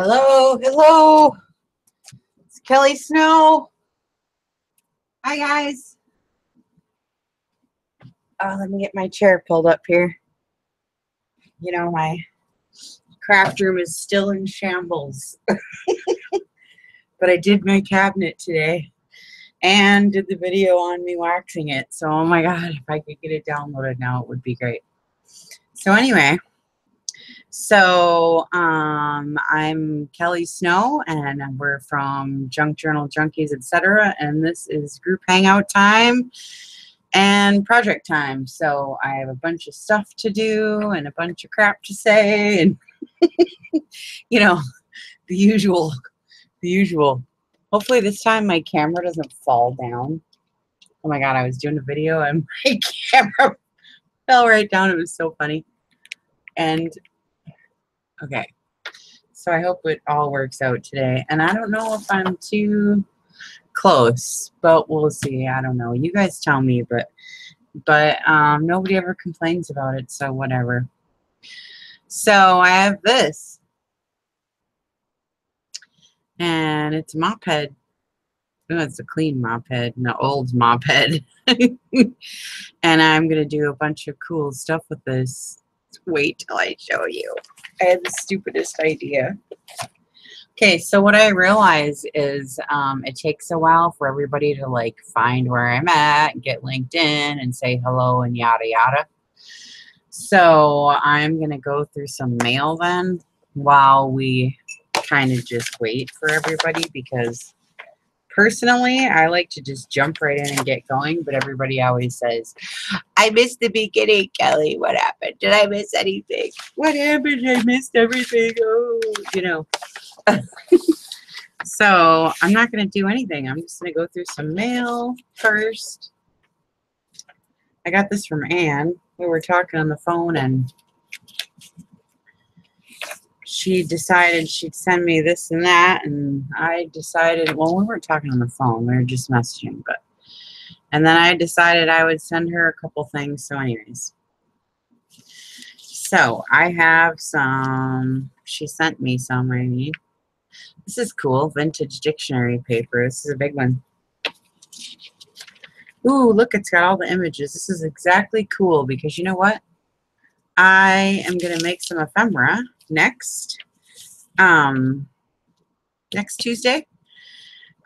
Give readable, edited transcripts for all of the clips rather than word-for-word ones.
Hello, hello. It's Kelly Snow. Hi, guys. Let me get my chair pulled up here. You know, my craft room is still in shambles. But I did my cabinet today and did the video on me waxing it. So, oh my God, if I could get it downloaded now, it would be great. So anyway, I'm Kelly Snow, and we're from Junk Journal Junkies, etc. And this is group hangout time and project time. So I have a bunch of stuff to do and a bunch of crap to say, and you know, the usual. Hopefully this time my camera doesn't fall down. Oh my God, I was doing a video and my camera fell right down. It was so funny. And okay, so I hope it all works out today. And I don't know if I'm too close, but we'll see. I don't know. You guys tell me, but nobody ever complains about it, so whatever. So I have this, and it's a mop head. Oh, it's a clean mop head, an old mop head. And I'm gonna do a bunch of cool stuff with this. Wait till I show you. I had the stupidest idea. Okay, so what I realize is it takes a while for everybody to like find where I'm at, get LinkedIn, and say hello and yada yada. So I'm gonna go through some mail then while we kind of just wait for everybody, because personally I like to just jump right in and get going, but everybody always says, I missed the beginning, Kelly. What happened? Did I miss anything? What happened? I missed everything. Oh, you know. So I'm not going to do anything. I'm just going to go through some mail first. I got this from Anne. We were talking on the phone, and she decided she'd send me this and that, and I decided, well, we weren't talking on the phone. We were just messaging, and then I decided I would send her a couple things. So anyways, so I have some, she sent me some, I mean. This is cool, vintage dictionary paper. This is a big one. Ooh, look, it's got all the images. This is exactly cool because you know what? I am going to make some ephemera next Tuesday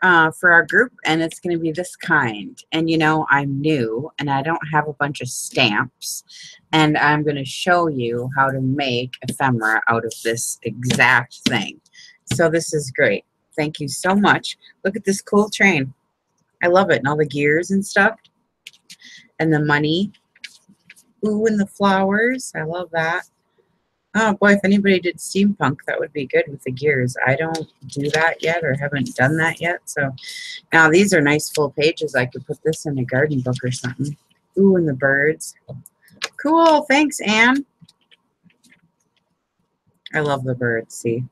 for our group, and it's going to be this kind. And you know, I'm new and I don't have a bunch of stamps, and I'm going to show you how to make ephemera out of this exact thing. So this is great. Thank you so much. Look at this cool train. I love it. And all the gears and stuff. And the money. Ooh, and the flowers. I love that. Oh boy, if anybody did steampunk, that would be good with the gears. I don't do that yet, or haven't done that yet. So now these are nice full pages. I could put this in a garden book or something. Ooh, and the birds. Cool. Thanks, Anne. I love the birds. See?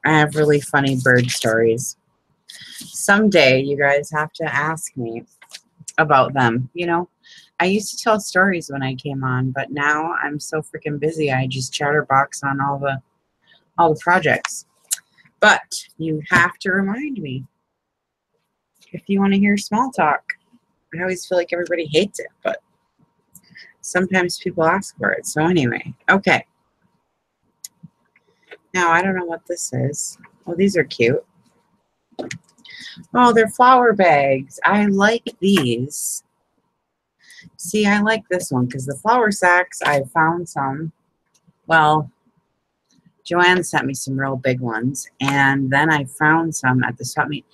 I have really funny bird stories. Someday you guys have to ask me about them. You know, I used to tell stories when I came on, but now I'm so freaking busy. I just chatterbox on all the projects. But you have to remind me if you want to hear small talk. I always feel like everybody hates it, but sometimes people ask for it. So anyway, okay. Now, I don't know what this is. Oh, these are cute. Oh, they're flower bags. I like these. See, I like this one because the flour sacks, I found some. Well, Joanne sent me some real big ones, and then I found some at the swap meet,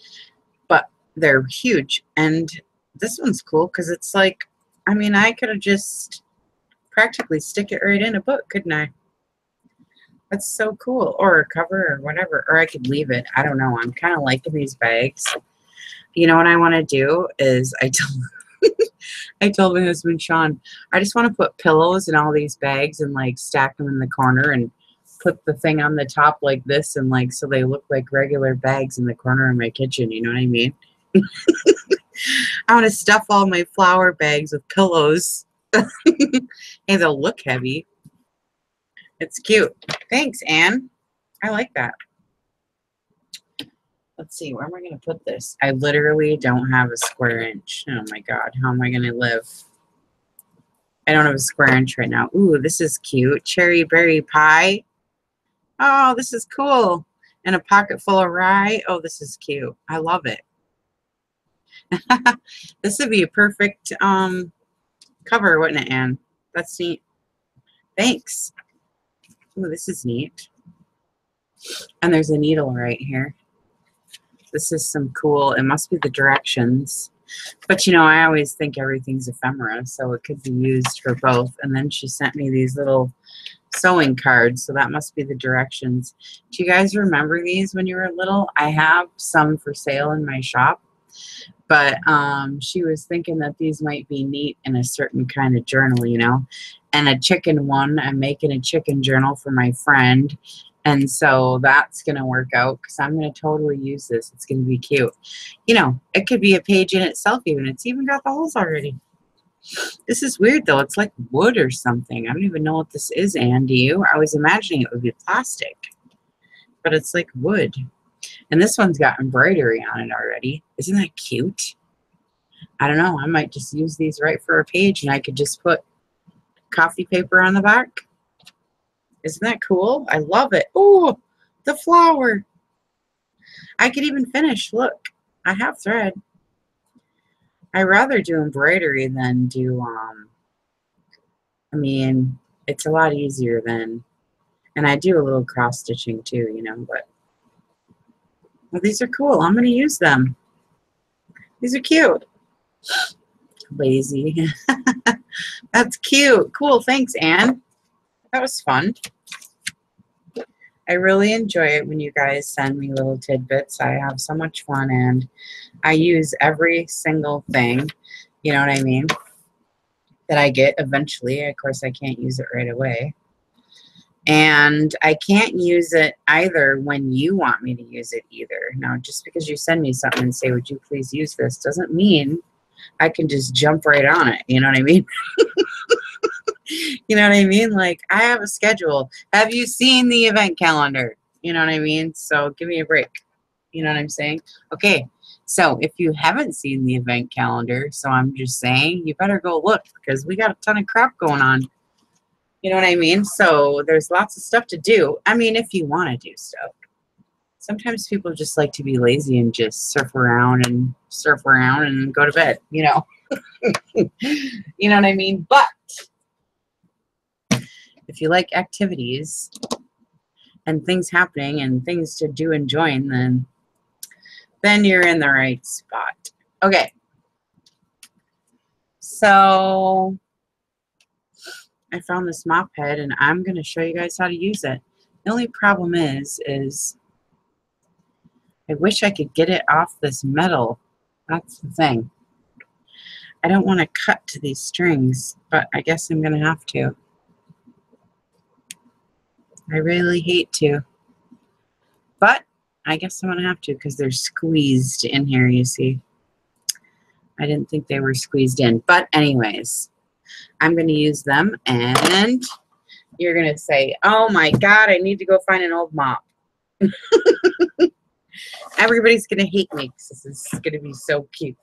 but they're huge. And this one's cool because it's like, I mean, I could have just practically stick it right in a book, couldn't I? That's so cool. Or a cover or whatever. Or I could leave it. I don't know. I'm kind of liking these bags. You know what I want to do is I told my husband, Sean, I just want to put pillows in all these bags and like stack them in the corner and put the thing on the top like this, and like so they look like regular bags in the corner of my kitchen. You know what I mean? I want to stuff all my flower bags with pillows. And they'll look heavy. It's cute. Thanks, Anne. I like that. Let's see, where am I going to put this? I literally don't have a square inch. Oh my God, how am I going to live? I don't have a square inch right now. Ooh, this is cute. Cherry berry pie. Oh, this is cool. And a pocket full of rye. Oh, this is cute. I love it. This would be a perfect cover, wouldn't it, Anne? That's neat. Thanks. Ooh, this is neat. And there's a needle right here. This is some cool, it must be the directions. But, you know, I always think everything's ephemera, so it could be used for both. And then she sent me these little sewing cards, so that must be the directions. Do you guys remember these when you were little? I have some for sale in my shop. But she was thinking that these might be neat in a certain kind of journal, you know. And a chicken one, I'm making a chicken journal for my friend. And so that's going to work out because I'm going to totally use this. It's going to be cute. You know, it could be a page in itself even. It's even got the holes already. This is weird, though. It's like wood or something. I don't even know what this is, Anne. Do you? I was imagining it would be plastic. But it's like wood. And this one's got embroidery on it already. Isn't that cute? I don't know. I might just use these right for a page, and I could just put coffee paper on the back. Isn't that cool? I love it. Oh, the flower. I could even finish. Look, I have thread. I'd rather do embroidery than do, I mean, it's a lot easier than, and I do a little cross stitching too, you know, but well, these are cool. I'm going to use them. These are cute. Lazy. That's cute. Cool. Thanks, Anne. That was fun. I really enjoy it when you guys send me little tidbits. I have so much fun, and I use every single thing, you know what I mean, that I get eventually. Of course, I can't use it right away. And I can't use it either when you want me to use it either. Now, just because you send me something and say, would you please use this, doesn't mean I can just jump right on it. You know what I mean? You know what I mean? Like, I have a schedule. Have you seen the event calendar? You know what I mean? So give me a break. You know what I'm saying? Okay, so if you haven't seen the event calendar, so I'm just saying, you better go look because we got a ton of crap going on. You know what I mean? So there's lots of stuff to do. I mean, if you want to do stuff. Sometimes people just like to be lazy and just surf around and go to bed, you know. You know what I mean? But if you like activities and things happening and things to do and join, then you're in the right spot. Okay. So I found this mop head, and I'm going to show you guys how to use it. The only problem is I wish I could get it off this metal. That's the thing. I don't want to cut to these strings, but I guess I'm going to have to. I really hate to. But I guess I'm going to have to because they're squeezed in here, you see. I didn't think they were squeezed in. But anyways, I'm going to use them, and you're going to say, oh my God, I need to go find an old mop. Everybody's going to hate me because this is going to be so cute.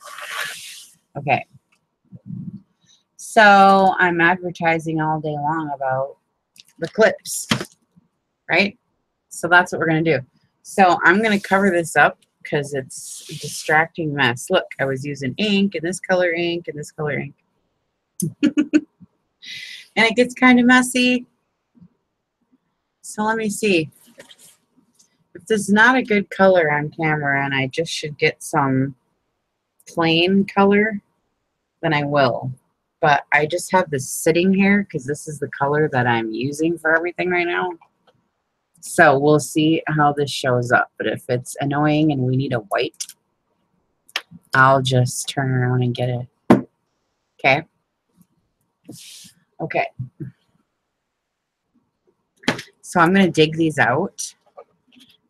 Okay. So I'm advertising all day long about the clips, right? So that's what we're going to do. So I'm going to cover this up because it's a distracting mess. Look, I was using ink and this color ink and this color ink. And it gets kind of messy. So let me see. If this is not a good color on camera and I just should get some plain color, then I will. But I just have this sitting here because this is the color that I'm using for everything right now. So we'll see how this shows up. But if it's annoying and we need a white, I'll just turn around and get it. Okay? Okay. So I'm going to dig these out.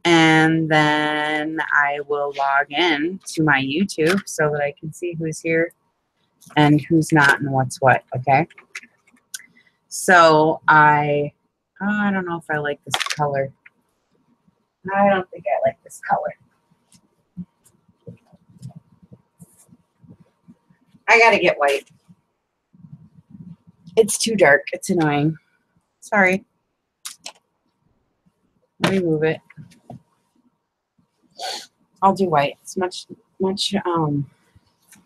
And then I will log in to my YouTube so that I can see who's here and who's not and what's what, okay? So I Oh, I don't know if I like this color. I don't think I like this color. I gotta get white. It's too dark. It's annoying. Sorry. Let me move it. I'll do white. It's much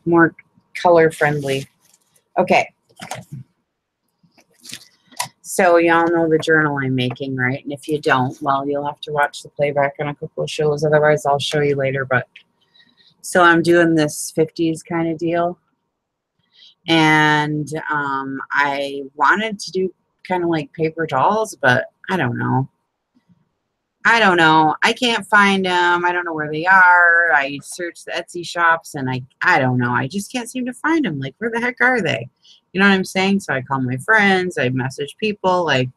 more color friendly. Okay. So y'all know the journal I'm making, right? And if you don't, well, you'll have to watch the playback on a couple of shows. Otherwise, I'll show you later. But so I'm doing this 50s kind of deal. And I wanted to do kind of like paper dolls, but I don't know. I can't find them. I don't know where they are. I searched the Etsy shops and I don't know. I just can't seem to find them. Like, where the heck are they? You know what I'm saying? So I call my friends. I message people like,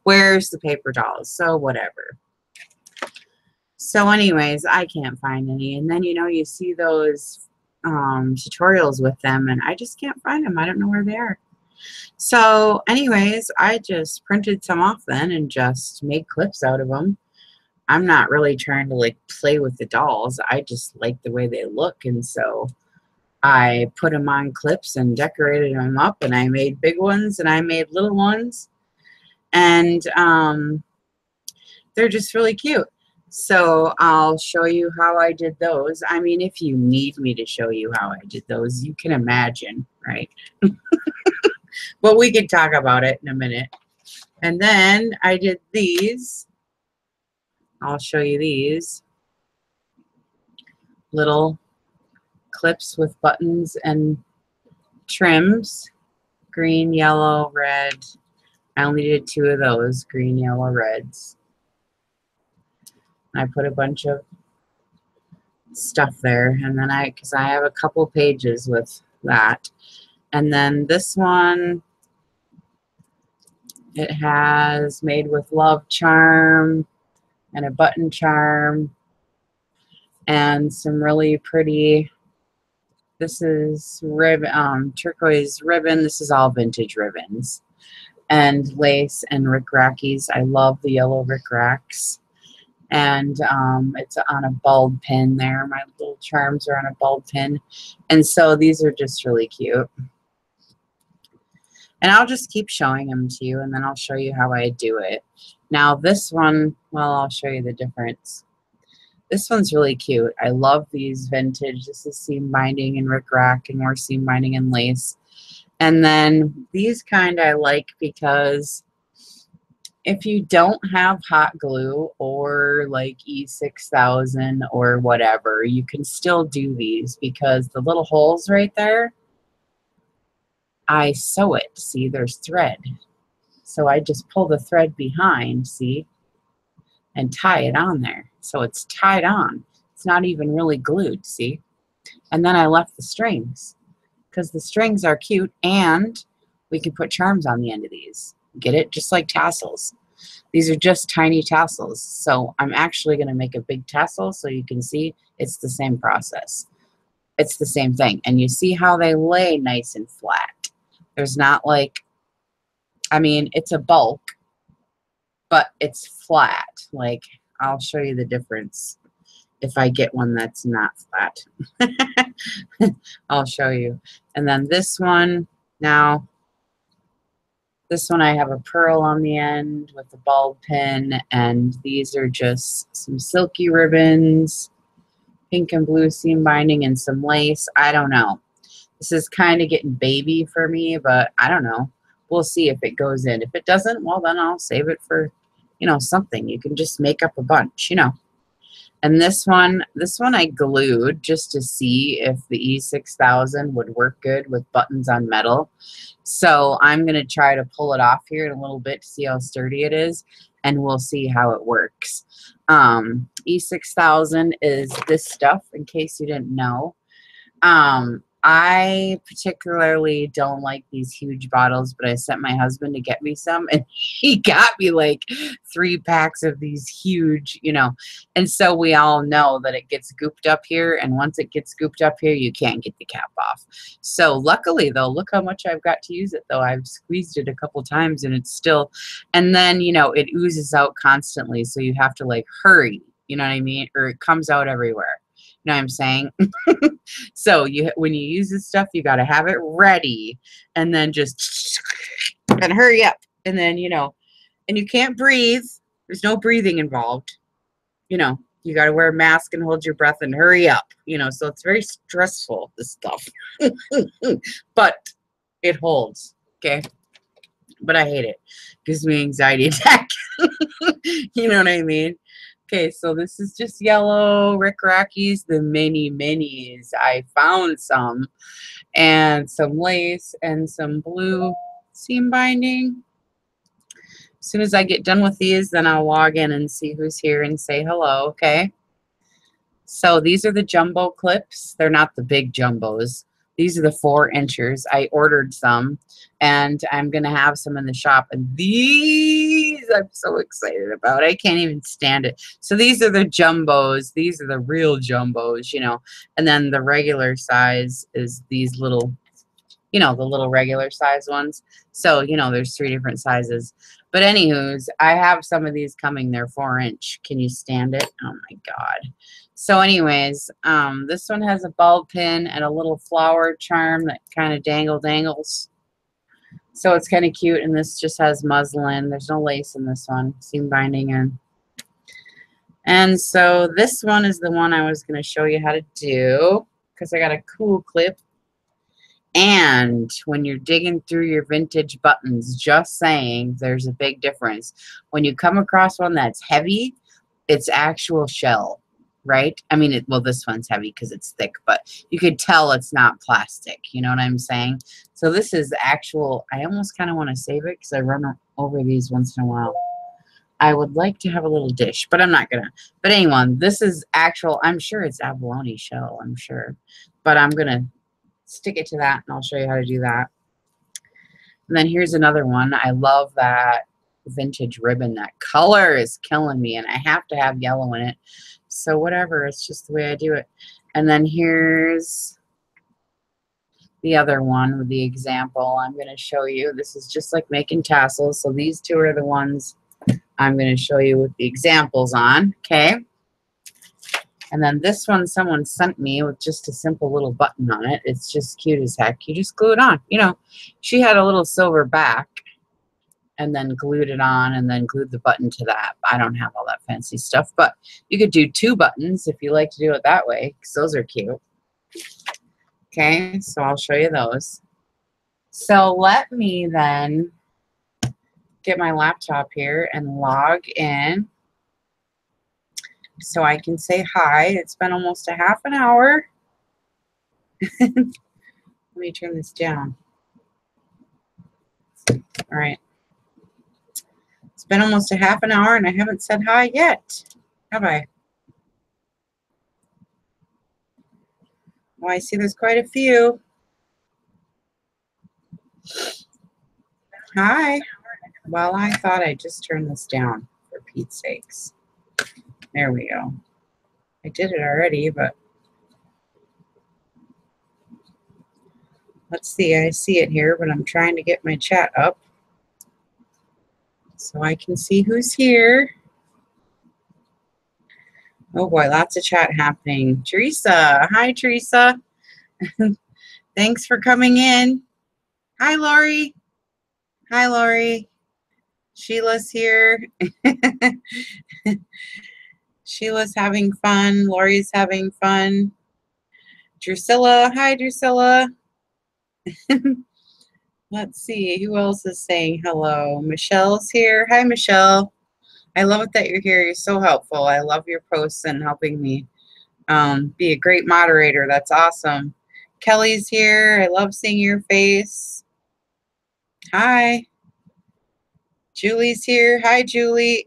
where's the paper dolls? So whatever. So anyways, I can't find any. And then, you know, you see those tutorials with them and I just can't find them. I don't know where they are. So anyways, I just printed some off then and just made clips out of them. I'm not really trying to like play with the dolls. I just like the way they look. And so I put them on clips and decorated them up, and I made big ones and I made little ones. And they're just really cute. So I'll show you how I did those. I mean, if you need me to show you how I did those, you can imagine, right? But we can talk about it in a minute. And then I did these. I'll show you these little clips with buttons and trims. Green, yellow, red. I only did 2 of those, green, yellow, reds. I put a bunch of stuff there, and then because I have a couple pages with that. And then this one, it has made with love charm and a button charm and some really pretty, this is ribbon, turquoise ribbon. This is all vintage ribbons and lace and rickrackies. I love the yellow rickracks. And it's on a bulb pin there. My little charms are on a bulb pin. And so these are just really cute. And I'll just keep showing them to you, and then I'll show you how I do it. Now this one, well, I'll show you the difference. This one's really cute. I love these vintage. This is seam binding and rickrack and more seam binding and lace. And then these kind I like because if you don't have hot glue or like E6000 or whatever, you can still do these because the little holes right there, I sew it. See, there's thread. So I just pull the thread behind, see, and tie it on there. So it's tied on. It's not even really glued, see? And then I left the strings because the strings are cute, and we can put charms on the end of these. Get it? Just like tassels. These are just tiny tassels. So I'm actually going to make a big tassel so you can see it's the same process. It's the same thing. And you see how they lay nice and flat. There's not like, I mean, it's a bulk, but it's flat. Like, I'll show you the difference if I get one that's not flat. I'll show you. And then this one, now, this one I have a pearl on the end with a bulb pin, and these are just some silky ribbons, pink and blue seam binding, and some lace. I don't know. This is kind of getting baby for me, but I don't know. We'll see if it goes in. If it doesn't, well, then I'll save it for, you know, something. You can just make up a bunch, you know. And this one I glued just to see if the E6000 would work good with buttons on metal. So I'm going to try to pull it off here in a little bit to see how sturdy it is, and we'll see how it works. E6000 is this stuff, in case you didn't know. I particularly don't like these huge bottles, but I sent my husband to get me some, and he got me like 3 packs of these huge, you know. And so we all know that it gets gooped up here, and once it gets gooped up here, you can't get the cap off. So luckily, though, look how much I've got to use it, though. I've squeezed it a couple times, and it's still, and then, you know, it oozes out constantly, so you have to like hurry, you know what I mean? Or it comes out everywhere. You know what I'm saying? So when you use this stuff, you got to have it ready, and then just and hurry up, and then, you know, and you can't breathe. There's no breathing involved. You know, you got to wear a mask and hold your breath and hurry up. You know, so it's very stressful, this stuff, but it holds. Okay, but I hate it. Gives me anxiety attack. You know what I mean? Okay, so this is just yellow Rick Rockies, the mini minis. I found some, and some lace and some blue seam binding. As soon as I get done with these, then I'll log in and see who's here and say hello, okay? So these are the jumbo clips. They're not the big jumbos. These are the 4-inchers. I ordered some, and I'm going to have some in the shop. And these I'm so excited about. I can't even stand it. So these are the jumbos. These are the real jumbos, you know. And then the regular size is these little, you know, the little regular size ones. So, you know, there's 3 different sizes. But anywho's, I have some of these coming. They're 4-inch. Can you stand it? Oh, my God. So anyways, this one has a bulb pin and a little flower charm that kind of dangles. So it's kind of cute. And this just has muslin. There's no lace in this one. Seam binding in. And so this one is the one I was going to show you how to do, because I got a cool clip. And when you're digging through your vintage buttons, just saying, there's a big difference. When you come across one that's heavy, it's actual shell, right? I mean, well, this one's heavy because it's thick, but you could tell it's not plastic. You know what I'm saying? So this is actual. I almost kind of want to save it because I run over these once in a while. I would like to have a little dish, but I'm not going to. But anyway, this is actual. I'm sure it's abalone shell, I'm sure. But I'm going to stick it to that, and I'll show you how to do that. And then here's another one. I love that vintage ribbon. That color is killing me, and I have to have yellow in it. So whatever, it's just the way I do it. And then here's the other one with the example I'm going to show you. This is just like making tassels. So these 2 are the ones I'm going to show you with the examples on. Okay. And then this one someone sent me with just a simple little button on it. It's just cute as heck. You just glue it on. You know, she had a little silver back and then glued it on and then glued the button to that. I don't have all that fancy stuff, but you could do 2 buttons if you like to do it that way, because those are cute. Okay, so I'll show you those. So let me then get my laptop here and log in, so I can say hi. It's been almost a half an hour. Let me turn this down. All right. It's been almost a half an hour, and I haven't said hi yet, have I? Well, I see there's quite a few. Hi. Well, I thought I just turned this down, for Pete's sakes. There we go. I did it already, but let's see. I see it here, but I'm trying to get my chat up so I can see who's here. Oh boy, lots of chat happening. Teresa. Hi, Teresa. Thanks for coming in. Hi, Lori. Hi, Lori. Sheila's here. Sheila's having fun. Lori's having fun. Drusilla. Hi, Drusilla. Let's see. Who else is saying hello? Michelle's here. Hi, Michelle. I love it that you're here. You're so helpful. I love your posts and helping me be a great moderator. That's awesome. Kelly's here. I love seeing your face. Hi. Julie's here. Hi, Julie.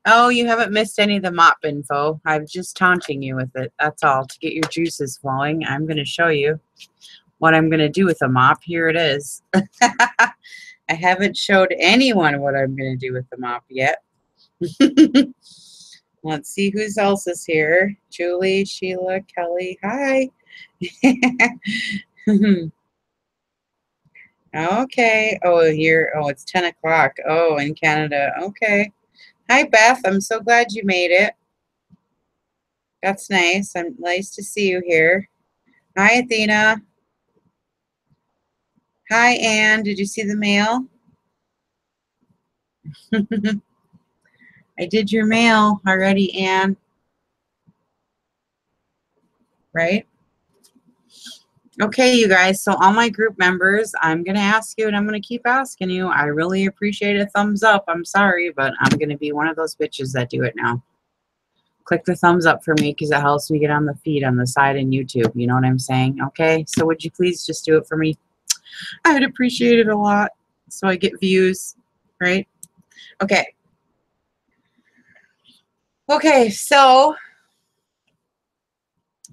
Oh, you haven't missed any of the mop info. I'm just taunting you with it. That's all. To get your juices flowing, I'm going to show you what I'm going to do with the mop. Here it is. I haven't showed anyone what I'm going to do with the mop yet. Let's see who else is here. Julie, Sheila, Kelly. Hi. Okay. Oh, here. Oh, it's 10 o'clock. Oh, in Canada. Okay. Hi, Beth. I'm so glad you made it. That's nice. I'm nice to see you here. Hi, Athena. Hi, Anne. Did you see the mail? I did your mail already, Anne. Right? Okay, you guys. So all my group members, I'm going to ask you, and I'm going to keep asking you. I really appreciate a thumbs up. I'm sorry, but I'm going to be one of those bitches that do it now. Click the thumbs up for me because it helps me get on the feed on the side in YouTube. You know what I'm saying? Okay, so would you please just do it for me? I would appreciate it a lot so I get views, right? Okay. Okay, so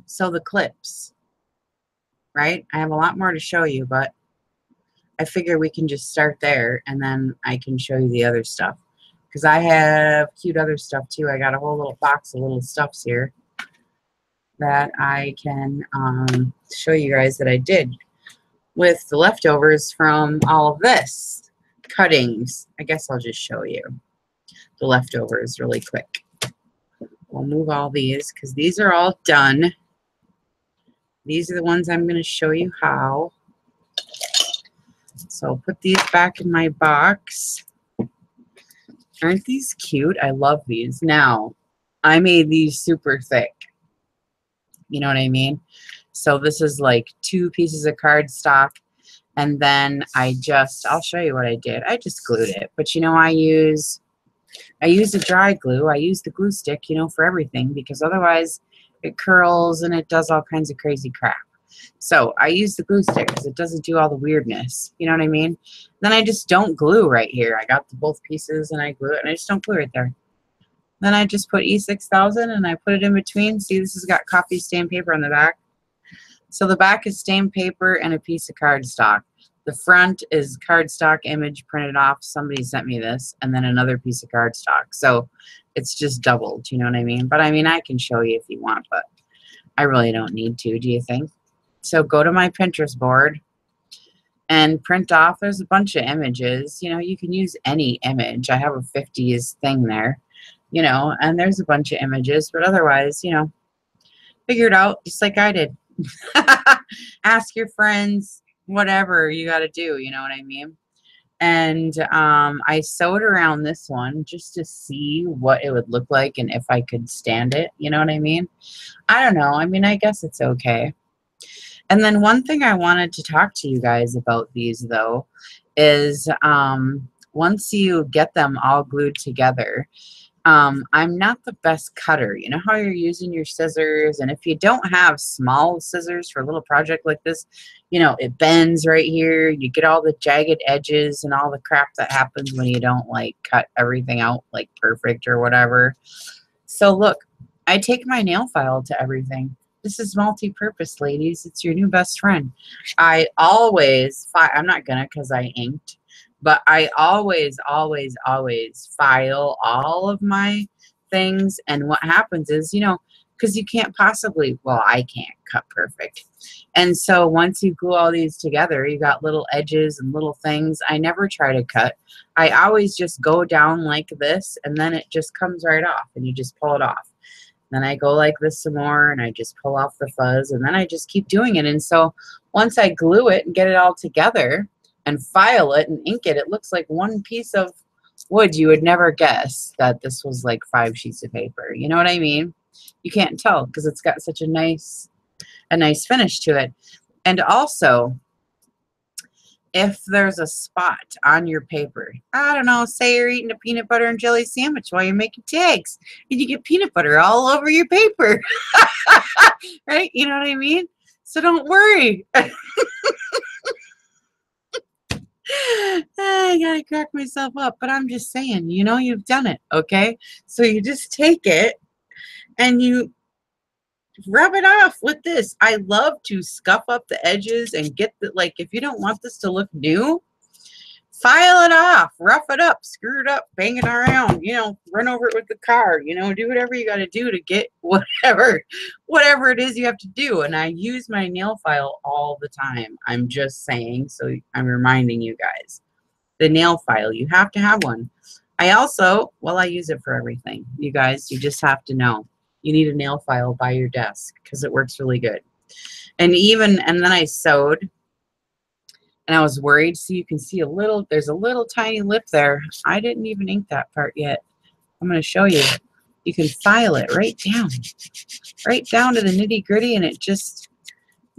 the clips, right? I have a lot more to show you, but I figure we can just start there and then I can show you the other stuff. Because I have cute other stuff too. I got a whole little box of little stuffs here that I can show you guys that I did with the leftovers from all of this cuttings. I guess I'll just show you the leftovers really quick. We'll move all these because these are all done. These are the ones I'm going to show you how. So I'll put these back in my box. Aren't these cute? I love these. Now, I made these super thick. You know what I mean? So this is like 2 pieces of cardstock. And then I'll show you what I did. I just glued it. But you know, I use a dry glue. I use the glue stick, you know, for everything because otherwise it curls and it does all kinds of crazy crap. So I use the glue stick because it doesn't do all the weirdness. You know what I mean? Then I just don't glue right here. I got both pieces and I glue it and I just don't glue right there. Then I just put E6000 and I put it in between. See, this has got coffee stain paper on the back. So the back is stamped paper and a piece of cardstock. The front is cardstock image printed off. Somebody sent me this, and then another piece of cardstock. So it's just doubled, you know what I mean? But I mean, I can show you if you want, but I really don't need to, do you think? So go to my Pinterest board and print off. There's a bunch of images. You know, you can use any image. I have a 50s thing there, you know, and there's a bunch of images, but otherwise, you know, figure it out just like I did. Ask your friends, whatever you got to do, you know what I mean? And I sewed around this one just to see what it would look like and if I could stand it, you know what I mean? I don't know. I mean, I guess it's okay. And then one thing I wanted to talk to you guys about these, though, is once you get them all glued together, I'm not the best cutter. You know how you're using your scissors, and if you don't have small scissors for a little project like this, you know, it bends right here. You get all the jagged edges and all the crap that happens when you don't, like, cut everything out, like, perfect or whatever. So, look, I take my nail file to everything. This is multi-purpose, ladies. It's your new best friend. I always, I'm not going to because I inked. But I always, always, always file all of my things. And what happens is, you know, because you can't possibly, well, I can't cut perfect. And so once you glue all these together, you got little edges and little things. I never try to cut. I always just go down like this, and then it just comes right off, and you just pull it off. Then I go like this some more, and I just pull off the fuzz, and then I just keep doing it. And so once I glue it and get it all together, and file it and ink it, it looks like one piece of wood. You would never guess that this was like 5 sheets of paper. You know what I mean? You can't tell because it's got such a nice finish to it. And also, if there's a spot on your paper, I don't know, say you're eating a peanut butter and jelly sandwich while you're making tags, and you get peanut butter all over your paper, right? You know what I mean? So don't worry. I I crack myself up, but I'm just saying, you know, you've done it, okay? So you just take it and you rub it off with this. I love to scuff up the edges and get the, like, if you don't want this to look new, file it off, rough it up, screw it up, bang it around, you know, run over it with the car, you know, do whatever you got to do to get whatever it is you have to do. And I use my nail file all the time. I'm just saying, so I'm reminding you guys, the nail file, you have to have one. I also, well, I use it for everything. You guys, you just have to know. You need a nail file by your desk because it works really good. And then I sewed, and I was worried. So you can see there's a little tiny lip there. I didn't even ink that part yet. I'm going to show you. You can file it right down to the nitty gritty, and it just,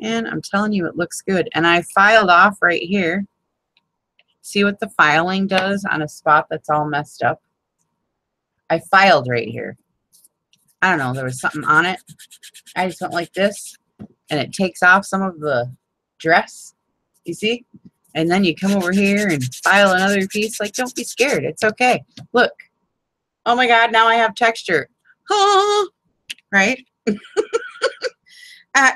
and I'm telling you, it looks good. And I filed off right here. See what the filing does on a spot that's all messed up? I filed right here. I don't know, there was something on it. I just went like this, and it takes off some of the dress, you see? And then you come over here and file another piece. Like, don't be scared. It's okay. Look. Oh my God, now I have texture. Oh, right?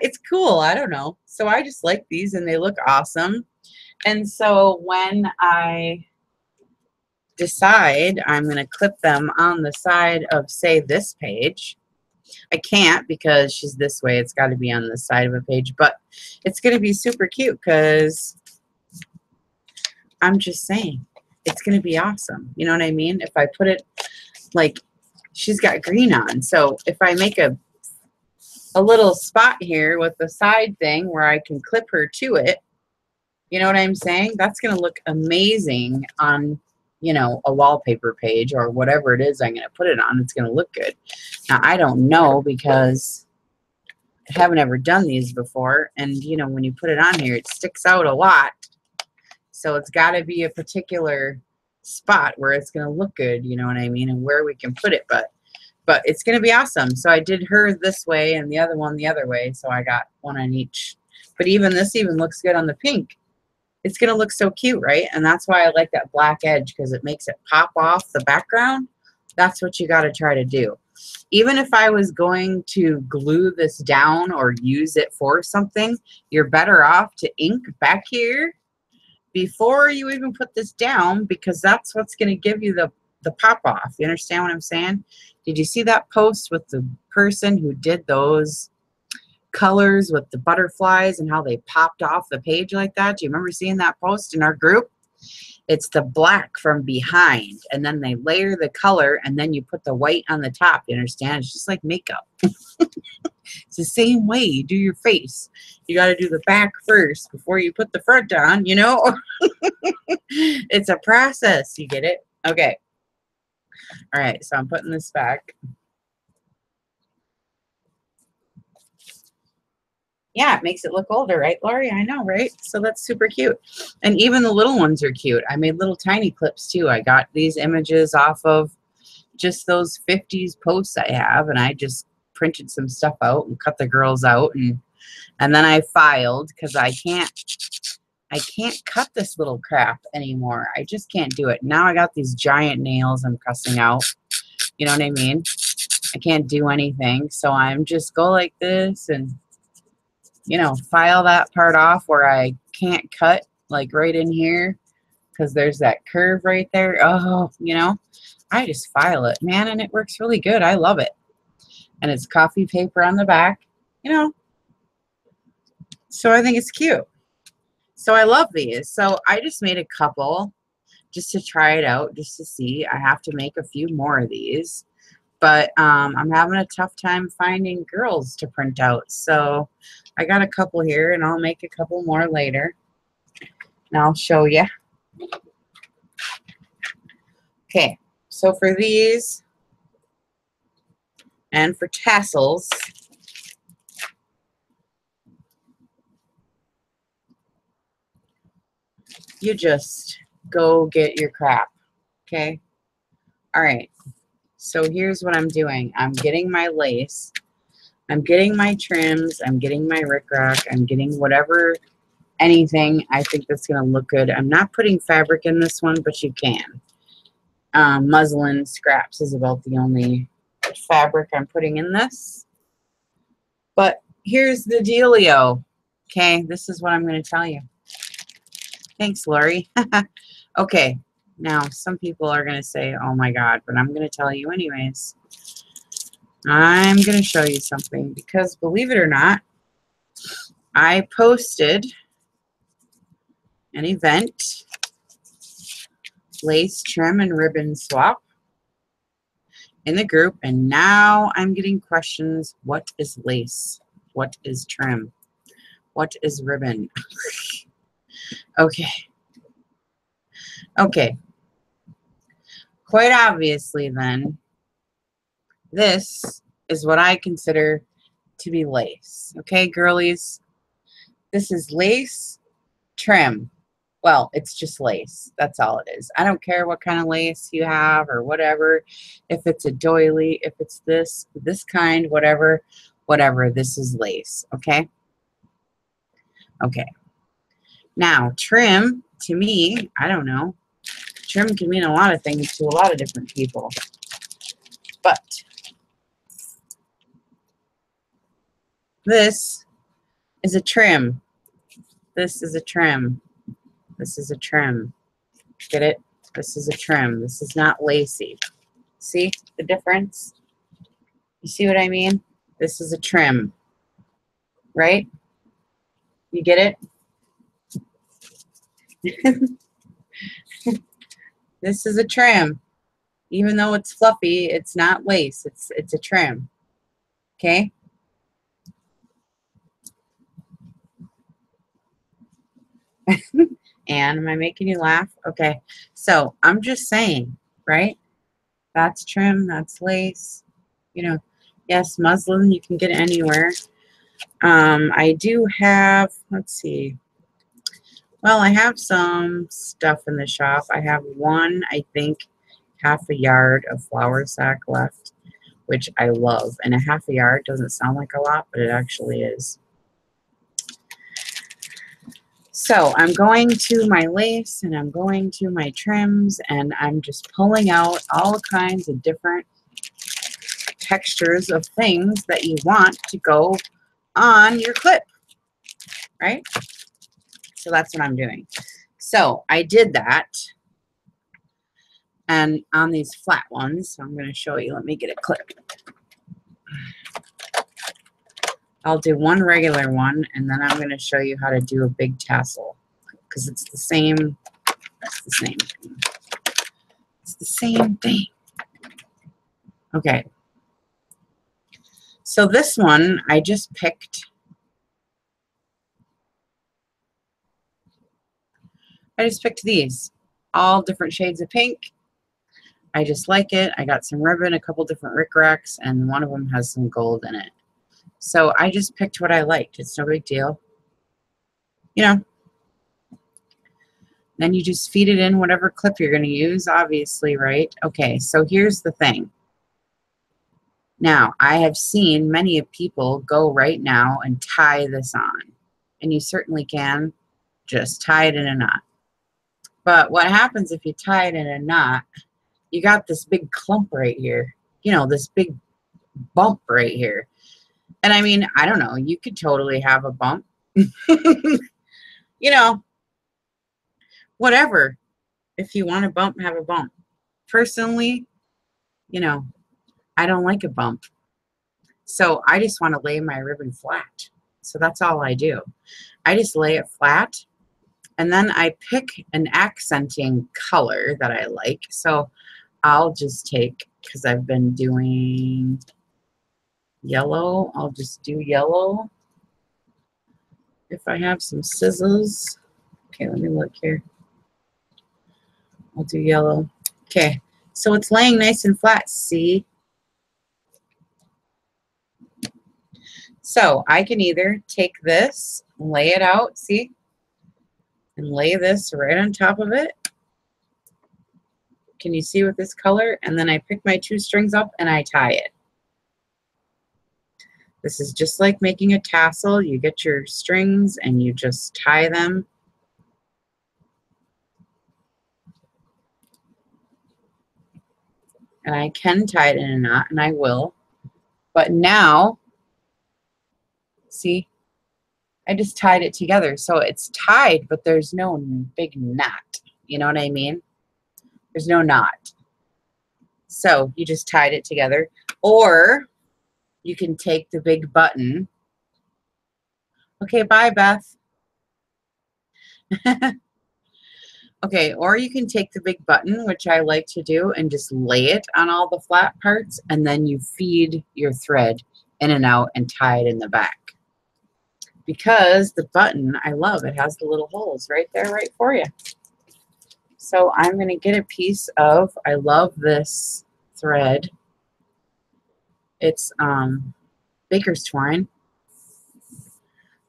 It's cool. I don't know. So I just like these, and they look awesome. And so when I decide I'm going to clip them on the side of, say, this page, I can't because she's this way. It's got to be on the side of a page, but it's going to be super cute because I'm just saying it's going to be awesome. You know what I mean? If I put it, like, she's got green on, so if I make a little spot here with the side thing where I can clip her to it, you know what I'm saying? That's going to look amazing on, you know, a wallpaper page or whatever it is I'm going to put it on. It's going to look good. Now, I don't know because I haven't ever done these before. And, you know, when you put it on here, it sticks out a lot. So it's got to be a particular spot where it's going to look good, you know what I mean, and where we can put it. But it's going to be awesome. So I did her this way and the other one the other way. So I got one on each. But even this even looks good on the pink. It's going to look so cute, right? And that's why I like that black edge, because it makes it pop off the background. That's what you got to try to do. Even if I was going to glue this down or use it for something, you're better off to ink back here before you even put this down, because that's what's going to give you the pop off. You understand what I'm saying? Did you see that post with the person who did those colors with the butterflies and how they popped off the page like that? Do you remember seeing that post in our group? It's the black from behind, and then they layer the color, and then you put the white on the top. You understand? It's just like makeup. It's the same way you do your face. You got to do the back first before you put the front on, you know? It's a process. You get it? Okay. All right, so I'm putting this back. Yeah, it makes it look older, right, Lori? I know, right? So that's super cute. And even the little ones are cute. I made little tiny clips, too. I got these images off of just those 50s posts I have, and I just printed some stuff out and cut the girls out, and then I filed, because I can't cut this little crap anymore. I just can't do it. Now I got these giant nails I'm cussing out. You know what I mean? I can't do anything, so I'm just go like this and, you know, file that part off where I can't cut, like right in here, because there's that curve right there. Oh, you know, I just file it, man, and it works really good. I love it. And it's coffee paper on the back, you know. So I think it's cute. So I love these. So I just made a couple just to try it out, just to see. I have to make a few more of these. But I'm having a tough time finding girls to print out. So I got a couple here, and I'll make a couple more later. And I'll show you. Okay, so for these and for tassels, you just go get your crap, okay? All right, so here's what I'm doing. I'm getting my lace. I'm getting my trims. I'm getting my rickrack. I'm getting whatever anything. I think that's going to look good. I'm not putting fabric in this one, but you can. Muslin scraps is about the only fabric I'm putting in this. But here's the dealio. Okay, this is what I'm going to tell you. Thanks, Lori. Okay, now some people are going to say, oh my God, but I'm going to tell you anyways. I'm going to show you something because believe it or not, I posted an event, lace trim and ribbon swap, in the group, and now I'm getting questions. What is lace? What is trim? What is ribbon? Okay. Okay. Quite obviously then, this is what I consider to be lace. Okay, girlies? This is lace trim. Well, it's just lace. That's all it is. I don't care what kind of lace you have or whatever. If it's a doily, if it's this kind, whatever, this is lace. Okay? Okay. Now, trim, to me, I don't know. Trim can mean a lot of things to a lot of different people. But this is a trim. This is a trim. This is a trim. Get it? This is a trim. This is not lacy. See the difference? You see what I mean? This is a trim. Right? You get it? This is a trim. Even though it's fluffy, it's not lace. It's a trim. Okay? And am I making you laugh? Okay. So I'm just saying, right? That's trim, that's lace. You know, yes, muslin, you can get it anywhere. I do have, let's see. Well, I have some stuff in the shop. I have one, I think, half a yard of flour sack left, which I love. And a half a yard doesn't sound like a lot, but it actually is. So I'm going to my lace and I'm going to my trims and I'm just pulling out all kinds of different textures of things that you want to go on your clip, right? So that's what I'm doing. So I did that, and on these flat ones, so I'm going to show you. Let me get a clip. I'll do one regular one, and then I'm going to show you how to do a big tassel, because it's the same. It's the same thing. It's the same thing. Okay. So this one I just picked. I just picked these, all different shades of pink. I just like it. I got some ribbon, a couple different rickracs, and one of them has some gold in it. So I just picked what I liked. It's no big deal. You know. Then you just feed it in whatever clip you're going to use, obviously, right? Okay, so here's the thing. Now, I have seen many of people go right now and tie this on. And you certainly can just tie it in a knot. But what happens if you tie it in a knot, you got this big clump right here. You know, this big bump right here. And I mean, I don't know, you could totally have a bump. You know, whatever. If you want a bump, have a bump. Personally, you know, I don't like a bump. So I just want to lay my ribbon flat. So that's all I do. I just lay it flat. And then I pick an accenting color that I like. So I'll just take, because I've been doing yellow, I'll just do yellow. If I have some scissors. Okay, let me look here. I'll do yellow. Okay, so it's laying nice and flat, see? So I can either take this, lay it out, see? And lay this right on top of it. Can you see with this color? And then I pick my two strings up and I tie it. This is just like making a tassel. You get your strings and you just tie them. And I can tie it in a knot, and I will. But now, see, I just tied it together. So it's tied, but there's no big knot. You know what I mean? There's no knot. So you just tied it together. Or you can take the big button. Okay, bye, Beth. Okay, or you can take the big button, which I like to do, and just lay it on all the flat parts, and then you feed your thread in and out and tie it in the back. Because the button, I love, it has the little holes right there, right for you. So I'm going to get a piece of, I love this thread. It's baker's twine.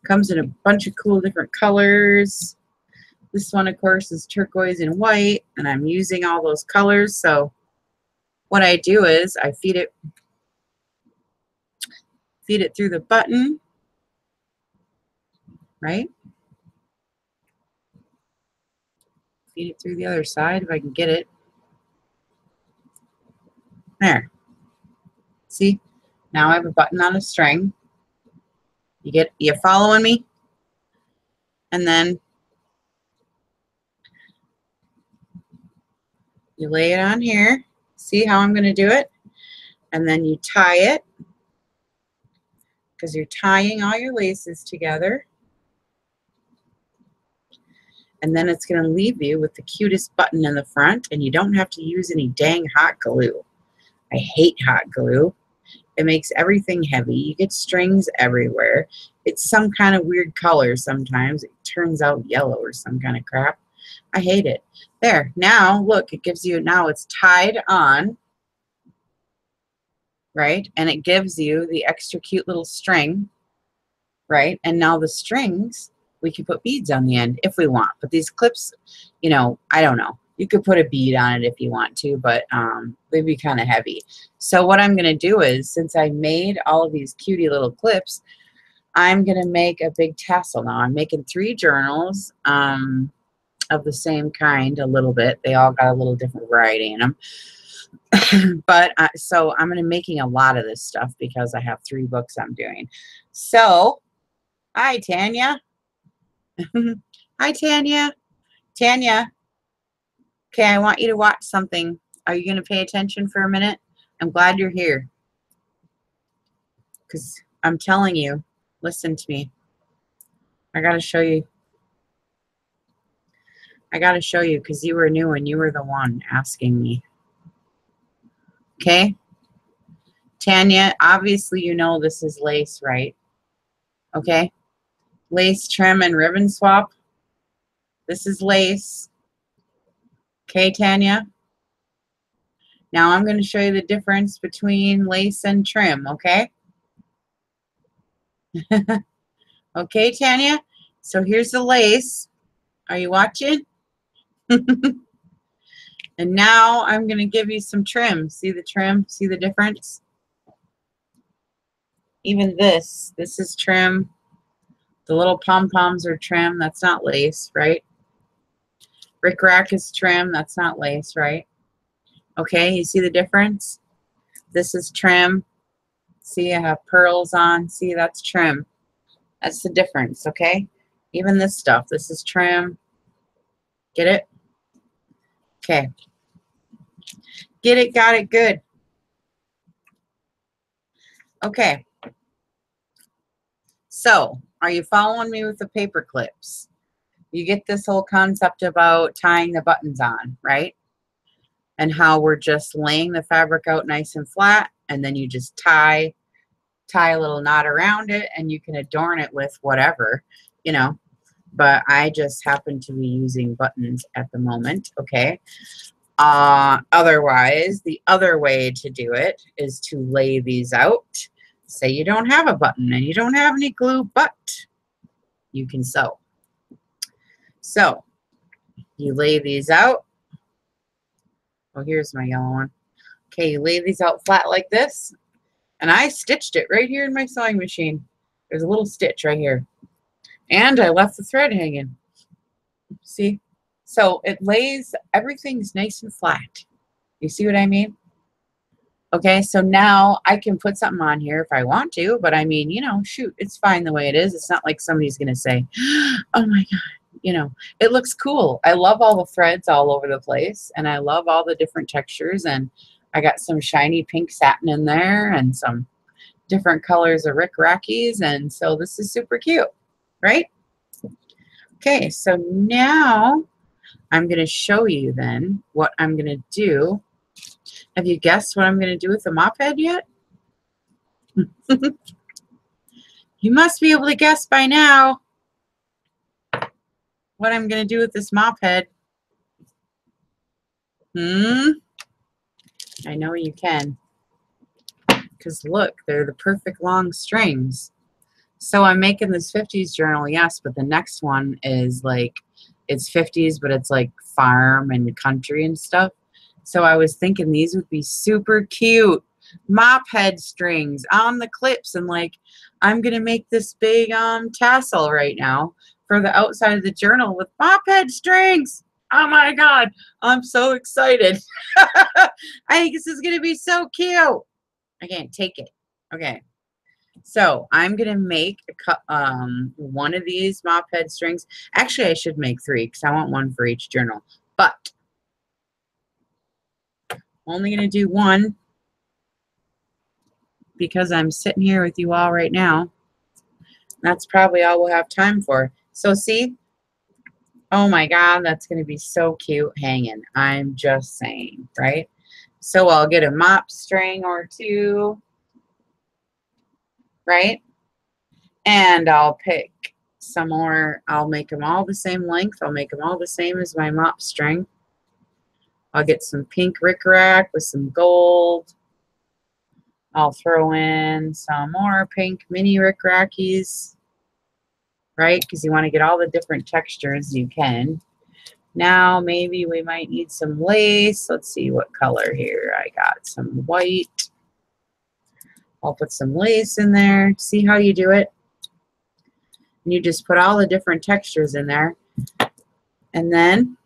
Comes in a bunch of cool different colors. This one, of course, is turquoise and white, and I'm using all those colors. So what I do is I feed it through the button, right? Feed it through the other side if I can get it. There. See? Now I have a button on a string. You following me? And then you lay it on here. See how I'm going to do it? And then you tie it, because you're tying all your laces together. And then it's going to leave you with the cutest button in the front, and you don't have to use any dang hot glue. I hate hot glue. It makes everything heavy. You get strings everywhere. It's some kind of weird color sometimes. It turns out yellow or some kind of crap. I hate it. There. Now, look, it gives you, now it's tied on, right? And it gives you the extra cute little string, right? And now the strings, we can put beads on the end if we want. But these clips, you know, I don't know. You could put a bead on it if you want to, but they'd be kind of heavy. So what I'm going to do is, since I made all of these cutie little clips, I'm going to make a big tassel now. I'm making 3 journals of the same kind a little bit. They all got a little different variety in them. But so I'm going to be making a lot of this stuff because I have 3 books I'm doing. So, hi, Tanya. Hi, Tanya. Tanya. Okay, I want you to watch something. Are you going to pay attention for a minute? I'm glad you're here. Because I'm telling you, listen to me. I got to show you. I got to show you because you were new and you were the one asking me. Okay? Tanya, obviously you know this is lace, right? Okay? Lace trim and ribbon swap. This is lace. Okay, Tanya? Now I'm going to show you the difference between lace and trim, okay? Okay, Tanya? So here's the lace. Are you watching? And now I'm going to give you some trim. See the trim? See the difference? Even this is trim. The little pom-poms are trim. That's not lace, right? Rick Rack is trim. That's not lace, right? Okay, you see the difference? This is trim. See, I have pearls on. See, that's trim. That's the difference, okay? Even this stuff, this is trim. Get it? Okay. Get it, got it, good. Okay. So, are you following me with the paper clips? You get this whole concept about tying the buttons on, right? And how we're just laying the fabric out nice and flat, and then you just tie a little knot around it, and you can adorn it with whatever, you know. But I just happen to be using buttons at the moment, okay? Otherwise, the other way to do it is to lay these out. Say you don't have a button and you don't have any glue, but you can sew. So you lay these out. Oh, here's my yellow one. Okay, you lay these out flat like this, And I stitched it right here in my sewing machine. There's a little stitch right here. And I left the thread hanging. See? So it lays, everything's nice and flat. You see what I mean? Okay, so now I can put something on here if I want to, but I mean, you know, shoot, it's fine the way it is. It's not like somebody's going to say, oh my God, you know, it looks cool. I love all the threads all over the place, and I love all the different textures, and I got some shiny pink satin in there and some different colors of rickrackies, and so this is super cute, right? Okay, so now I'm going to show you then what I'm going to do. Have you guessed what I'm going to do with the mop head yet? You must be able to guess by now what I'm going to do with this mop head. I know you can. Because look, they're the perfect long strings. So I'm making this 50s journal, yes, but the next one is like, it's 50s, but it's like farm and country and stuff. So I was thinking these would be super cute mop head strings on the clips, and like I'm gonna make this big tassel right now for the outside of the journal with mop head strings. Oh my God, I'm so excited. I think this is gonna be so cute. I can't take it. Okay, so I'm gonna make one of these mop head strings. Actually, I should make 3 because I want one for each journal, but only going to do one because I'm sitting here with you all right now. That's probably all we'll have time for. So see? Oh my God, that's going to be so cute hanging. I'm just saying, right? So I'll get a mop string or 2, right? And I'll pick some more. I'll make them all the same length. I'll make them all the same as my mop string. I'll get some pink rickrack with some gold. I'll throw in some more pink mini rickrackies, right? Because you want to get all the different textures you can. Now maybe we might need some lace. Let's see what color here. I got some white. I'll put some lace in there. See how you do it? And you just put all the different textures in there. And then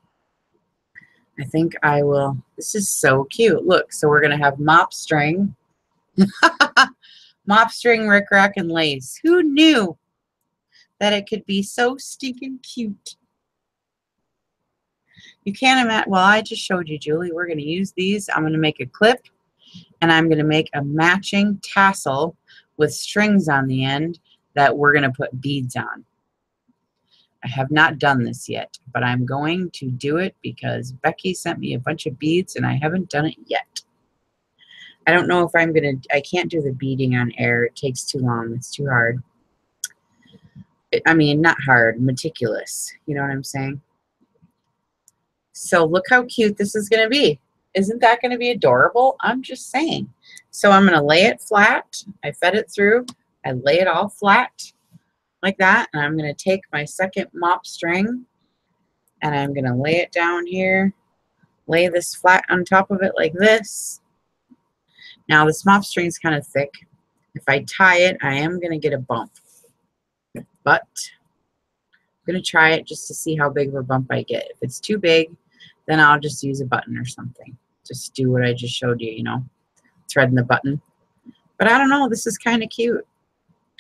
I think I will, this is so cute. Look, so we're going to have mop string. Mop string, rickrack, and lace. Who knew that it could be so stinking cute? You can't imagine. Well, I just showed you, Julie. We're going to use these. I'm going to make a clip, and I'm going to make a matching tassel with strings on the end that we're going to put beads on. I have not done this yet, but I'm going to do it because Becky sent me a bunch of beads, and I haven't done it yet. I don't know if I'm going to, I can't do the beading on air. It takes too long. It's too hard. I mean, not hard, meticulous. You know what I'm saying? So look how cute this is going to be. Isn't that going to be adorable? I'm just saying. So I'm going to lay it flat. I fed it through. I lay it all flat like that. And I'm going to take my second mop string and I'm going to lay it down here. Lay this flat on top of it like this. Now this mop string is kind of thick. If I tie it, I am going to get a bump. But I'm going to try it just to see how big of a bump I get. If it's too big, then I'll just use a button or something. Just do what I just showed you, you know, threading the button. But I don't know, this is kind of cute.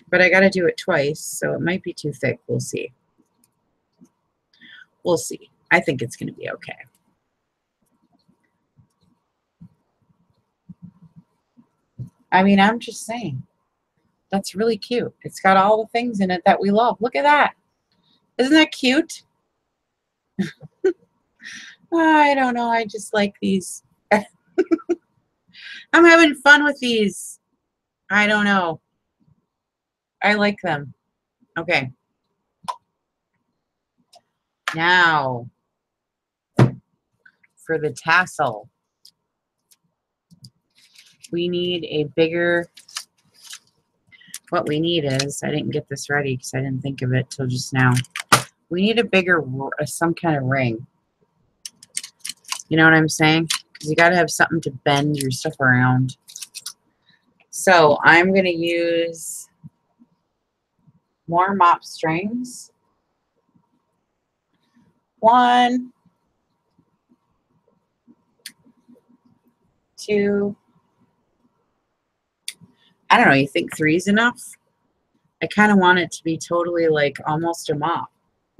But I got to do it twice, so it might be too thick. We'll see. We'll see. I think it's going to be okay. I mean, I'm just saying. That's really cute. It's got all the things in it that we love. Look at that. Isn't that cute? I don't know. I just like these. I'm having fun with these. I don't know. I like them. Okay. Now, for the tassel, we need a bigger, what we need is, I didn't get this ready because I didn't think of it till just now. We need a bigger, some kind of ring. You know what I'm saying? Because you got to have something to bend your stuff around. So I'm going to use more mop strings. 1, 2, I don't know, you think 3 is enough? I kind of want it to be totally like almost a mop.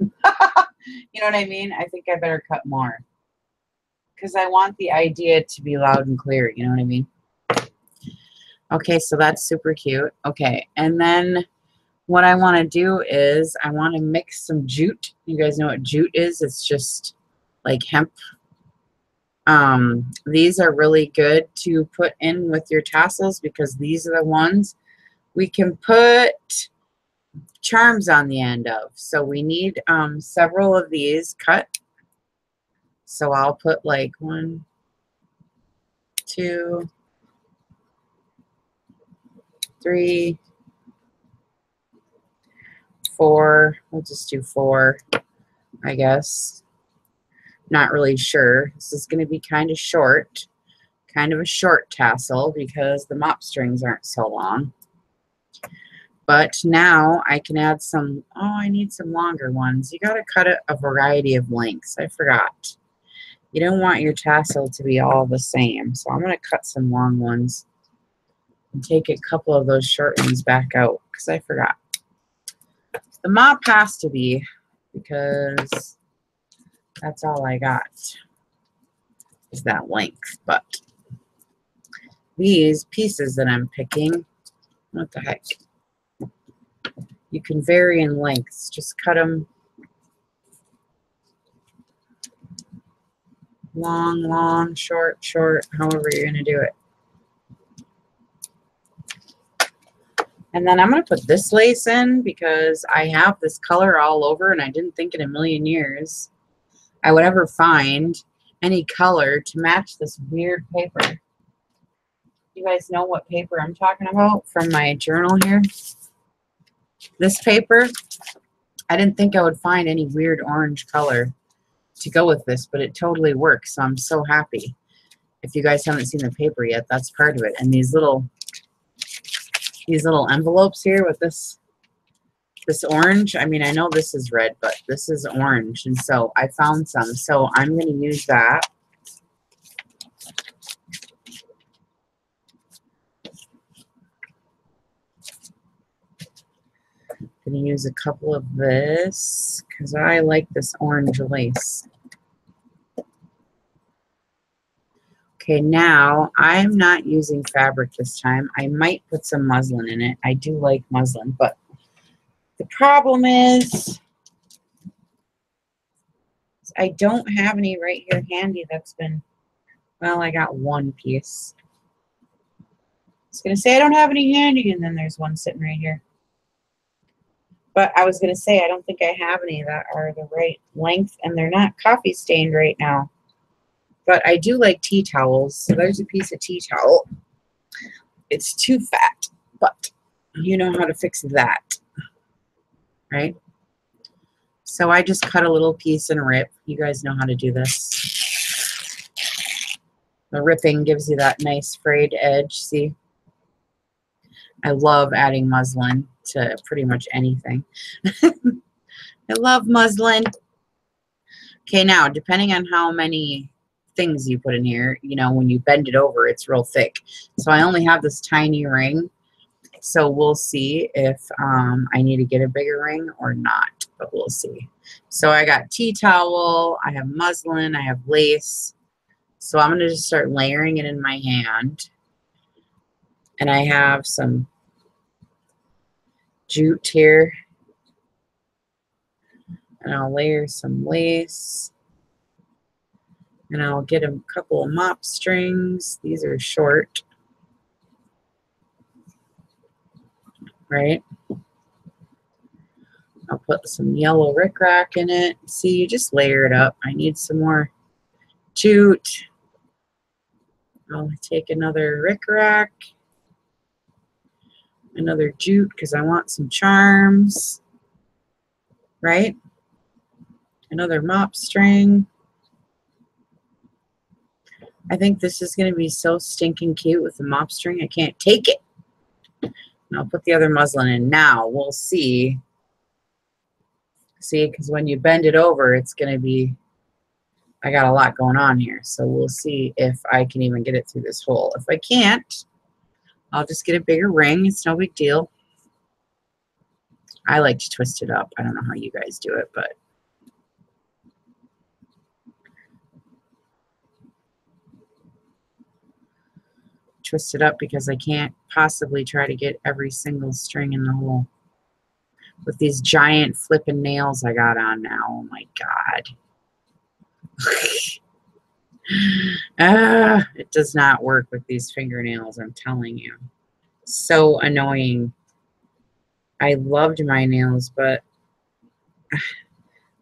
You know what I mean? I think I better cut more. Because I want the idea to be loud and clear, you know what I mean? Okay, so that's super cute. Okay, and then what I want to do is I want to mix some jute. You guys know what jute is? It's just like hemp. These are really good to put in with your tassels because these are the ones we can put charms on the end of. So we need several of these cut. So I'll put like 1, 2, 3, 4. We'll just do 4, I guess. Not really sure. This is going to be kind of short. Kind of a short tassel because the mop strings aren't so long. But now I can add some, oh, I need some longer ones. You got to cut it a variety of lengths. I forgot. You don't want your tassel to be all the same. So I'm going to cut some long ones and take a couple of those short ones back out because I forgot. The mop has to be because that's all I got is that length. But these pieces that I'm picking, what the heck? You can vary in lengths. Just cut them long, long, short, short, however you're going to do it. And then I'm going to put this lace in because I have this color all over and I didn't think in a million years I would ever find any color to match this weird paper. You guys know what paper I'm talking about from my journal here? This paper, I didn't think I would find any weird orange color to go with this, but it totally works, so I'm so happy. If you guys haven't seen the paper yet, that's part of it. And these little envelopes here with this orange, I mean, I know this is red, but this is orange, and so I found some, so I'm going to use that. I'm going to use a couple of this because I like this orange lace. Okay, now I'm not using fabric this time. I might put some muslin in it. I do like muslin, but the problem is I don't have any right here handy that's been, well, I got one piece. I was going to say I don't have any handy, and then there's one sitting right here. But I was going to say I don't think I have any that are the right length, and they're not coffee stained right now. But I do like tea towels, so there's a piece of tea towel. It's too fat, but you know how to fix that, right? So I just cut a little piece and rip. You guys know how to do this. The ripping gives you that nice frayed edge, see? I love adding muslin to pretty much anything. I love muslin. Okay, now, depending on how many things you put in here, you know, when you bend it over, it's real thick. So I only have this tiny ring. So we'll see if I need to get a bigger ring or not, but we'll see. So I got tea towel, I have muslin, I have lace. So I'm going to just start layering it in my hand. And I have some jute here. And I'll layer some lace. And I'll get a couple of mop strings. These are short. Right? I'll put some yellow rickrack in it. See, you just layer it up. I need some more jute. I'll take another rickrack, another jute because I want some charms, right? Another mop string. I think this is going to be so stinking cute with the mop string. I can't take it. And I'll put the other muslin in. Now we'll see. See, because when you bend it over, it's going to be, I got a lot going on here. So we'll see if I can even get it through this hole. If I can't, I'll just get a bigger ring. It's no big deal. I like to twist it up. I don't know how you guys do it, but twist it up because I can't possibly try to get every single string in the hole with these giant flipping nails I got on now. Oh my God. It does not work with these fingernails, I'm telling you. So annoying. I loved my nails, but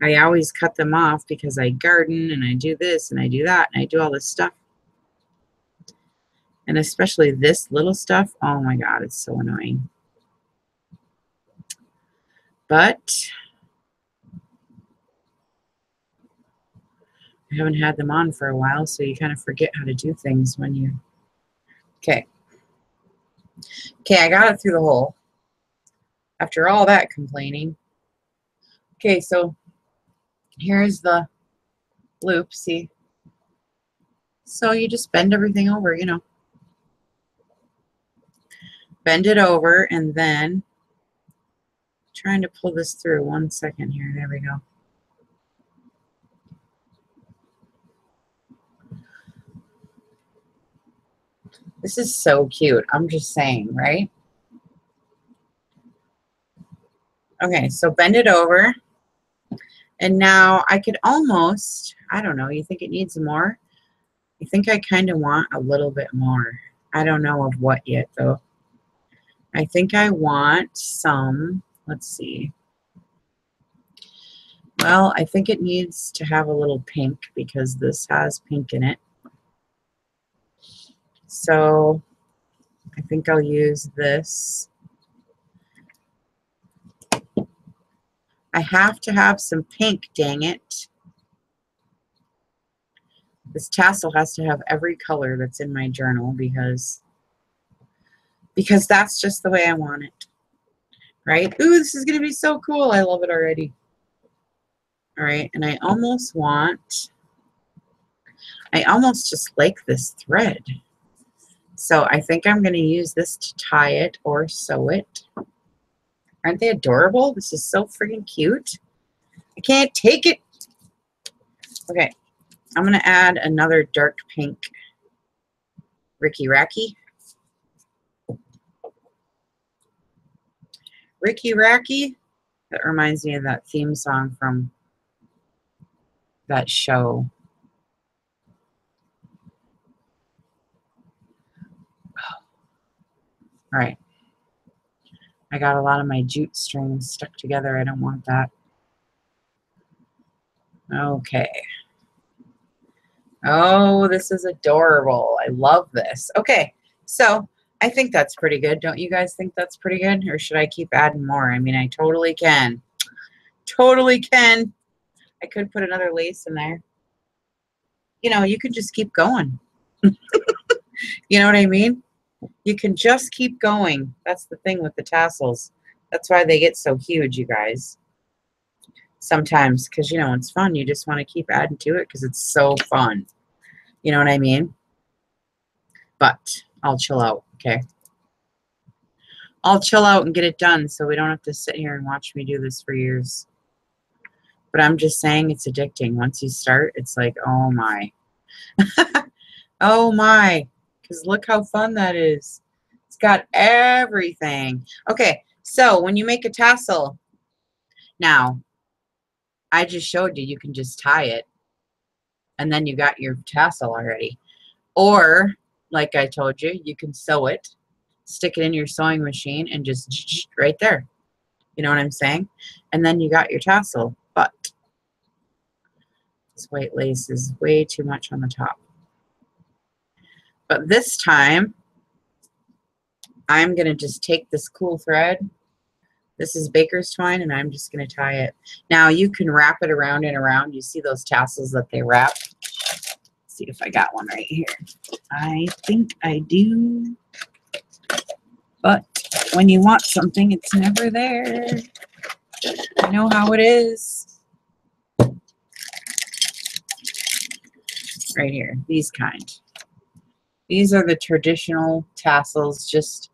I always cut them off because I garden and I do this and I do that and I do all this stuff. And especially this little stuff, oh my God, it's so annoying. But I haven't had them on for a while, so you kind of forget how to do things when you... Okay. Okay, I got it through the hole. After all that complaining. Okay, so here's the loop, see? So you just bend everything over, you know. Bend it over and then trying to pull this through. 1 second here. There we go. This is so cute. I'm just saying, right? Okay, so bend it over. And now I could almost, I don't know, you think it needs more? I think I kind of want a little bit more. I don't know of what yet, though. I think I want some, let's see. Well, I think it needs to have a little pink because this has pink in it. So I think I'll use this. I have to have some pink, dang it. This tassel has to have every color that's in my journal because that's just the way I want it. Right? Ooh, this is going to be so cool. I love it already. All right, and I almost just like this thread. So I think I'm going to use this to tie it or sew it. Aren't they adorable? This is so freaking cute. I can't take it. Okay, I'm going to add another dark pink Ricky Racky. Ricky Racky. That reminds me of that theme song from that show. All right. I got a lot of my jute strings stuck together. I don't want that. Okay. Oh, this is adorable. I love this. Okay, so I think that's pretty good. Don't you guys think that's pretty good? Or should I keep adding more? I mean, I totally can. Totally can. I could put another lace in there. You know, you could just keep going. You know what I mean? You can just keep going. That's the thing with the tassels. That's why they get so huge, you guys. Sometimes, because, you know, it's fun. You just want to keep adding to it because it's so fun. You know what I mean? But I'll chill out, okay? I'll chill out and get it done so we don't have to sit here and watch me do this for years. But I'm just saying it's addicting. Once you start, it's like, oh my. Oh my. Because look how fun that is. It's got everything. Okay, so when you make a tassel, now, I just showed you, you can just tie it. And then you got your tassel already. Or, like I told you, you can sew it, stick it in your sewing machine, and just right there. You know what I'm saying? And then you got your tassel. But this white lace is way too much on the top. But this time, I'm going to just take this cool thread. This is baker's twine, and I'm just going to tie it. Now, you can wrap it around and around. You see those tassels that they wrap? Let's see if I got one right here. I think I do. But When you want something, it's never there. I know how it is. Right here, these kind. These are the traditional tassels, just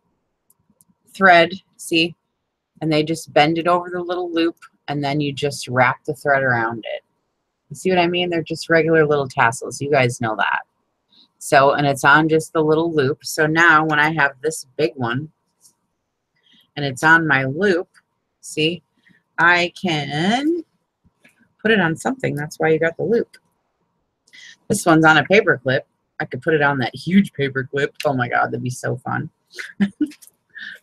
thread, see? And they just bend it over the little loop, and then you just wrap the thread around it. You see what I mean? They're just regular little tassels. You guys know that. So, and it's on just the little loop. So now when I have this big one, and it's on my loop, see, I can put it on something. That's why you got the loop. This one's on a paper clip. I could put it on that huge paper clip. Oh my God, that'd be so fun. I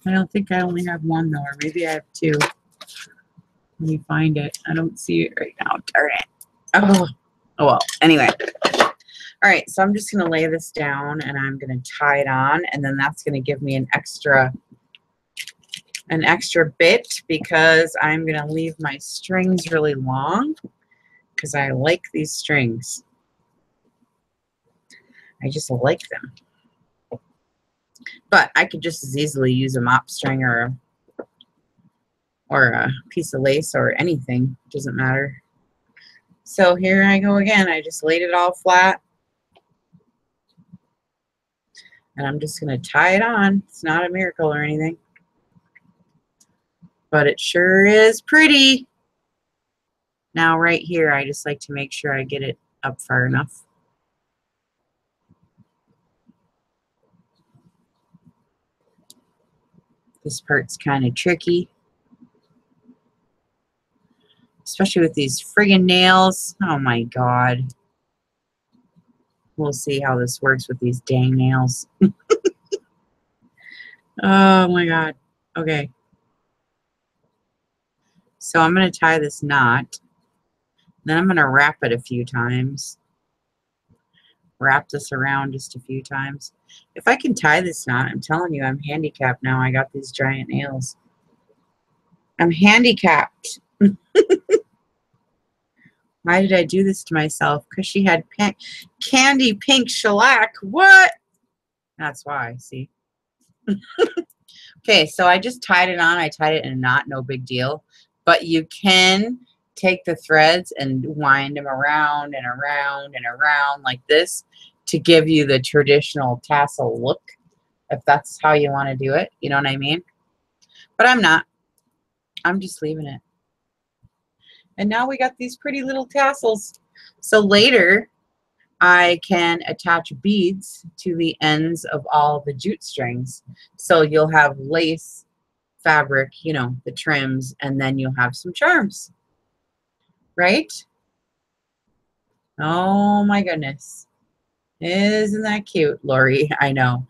don't think I only have one though, or maybe I have two. Let me find it. I don't see it right now. Darn it. Oh well. Anyway. All right, so I'm just going to lay this down and I'm going to tie it on, and then that's going to give me an extra bit because I'm going to leave my strings really long because I like these strings. I just like them. But I could just as easily use a mop string or a piece of lace or anything. It doesn't matter. So here I go again. I just laid it all flat. And I'm just going to tie it on. It's not a miracle or anything. But it sure is pretty. Now right here, I just like to make sure I get it up far enough. This part's kind of tricky. Especially with these friggin' nails. Oh my God. We'll see how this works with these dang nails. Oh my God. Okay. So I'm going to tie this knot. Then I'm going to wrap it a few times. Wrap this around just a few times. If I can tie this knot, I'm telling you, I'm handicapped now. I got these giant nails. I'm handicapped. Why did I do this to myself? Because she had candy pink shellac. What? That's why, see? Okay, so I just tied it on. I tied it in a knot, no big deal. But you can take the threads and wind them around and around and around like this to give you the traditional tassel look, if that's how you want to do it. You know what I mean? But I'm not. I'm just leaving it. And now we got these pretty little tassels. So later, I can attach beads to the ends of all the jute strings. So you'll have lace, fabric, you know, the trims, and then you'll have some charms. Right? Oh my goodness. Isn't that cute, Lori? I know.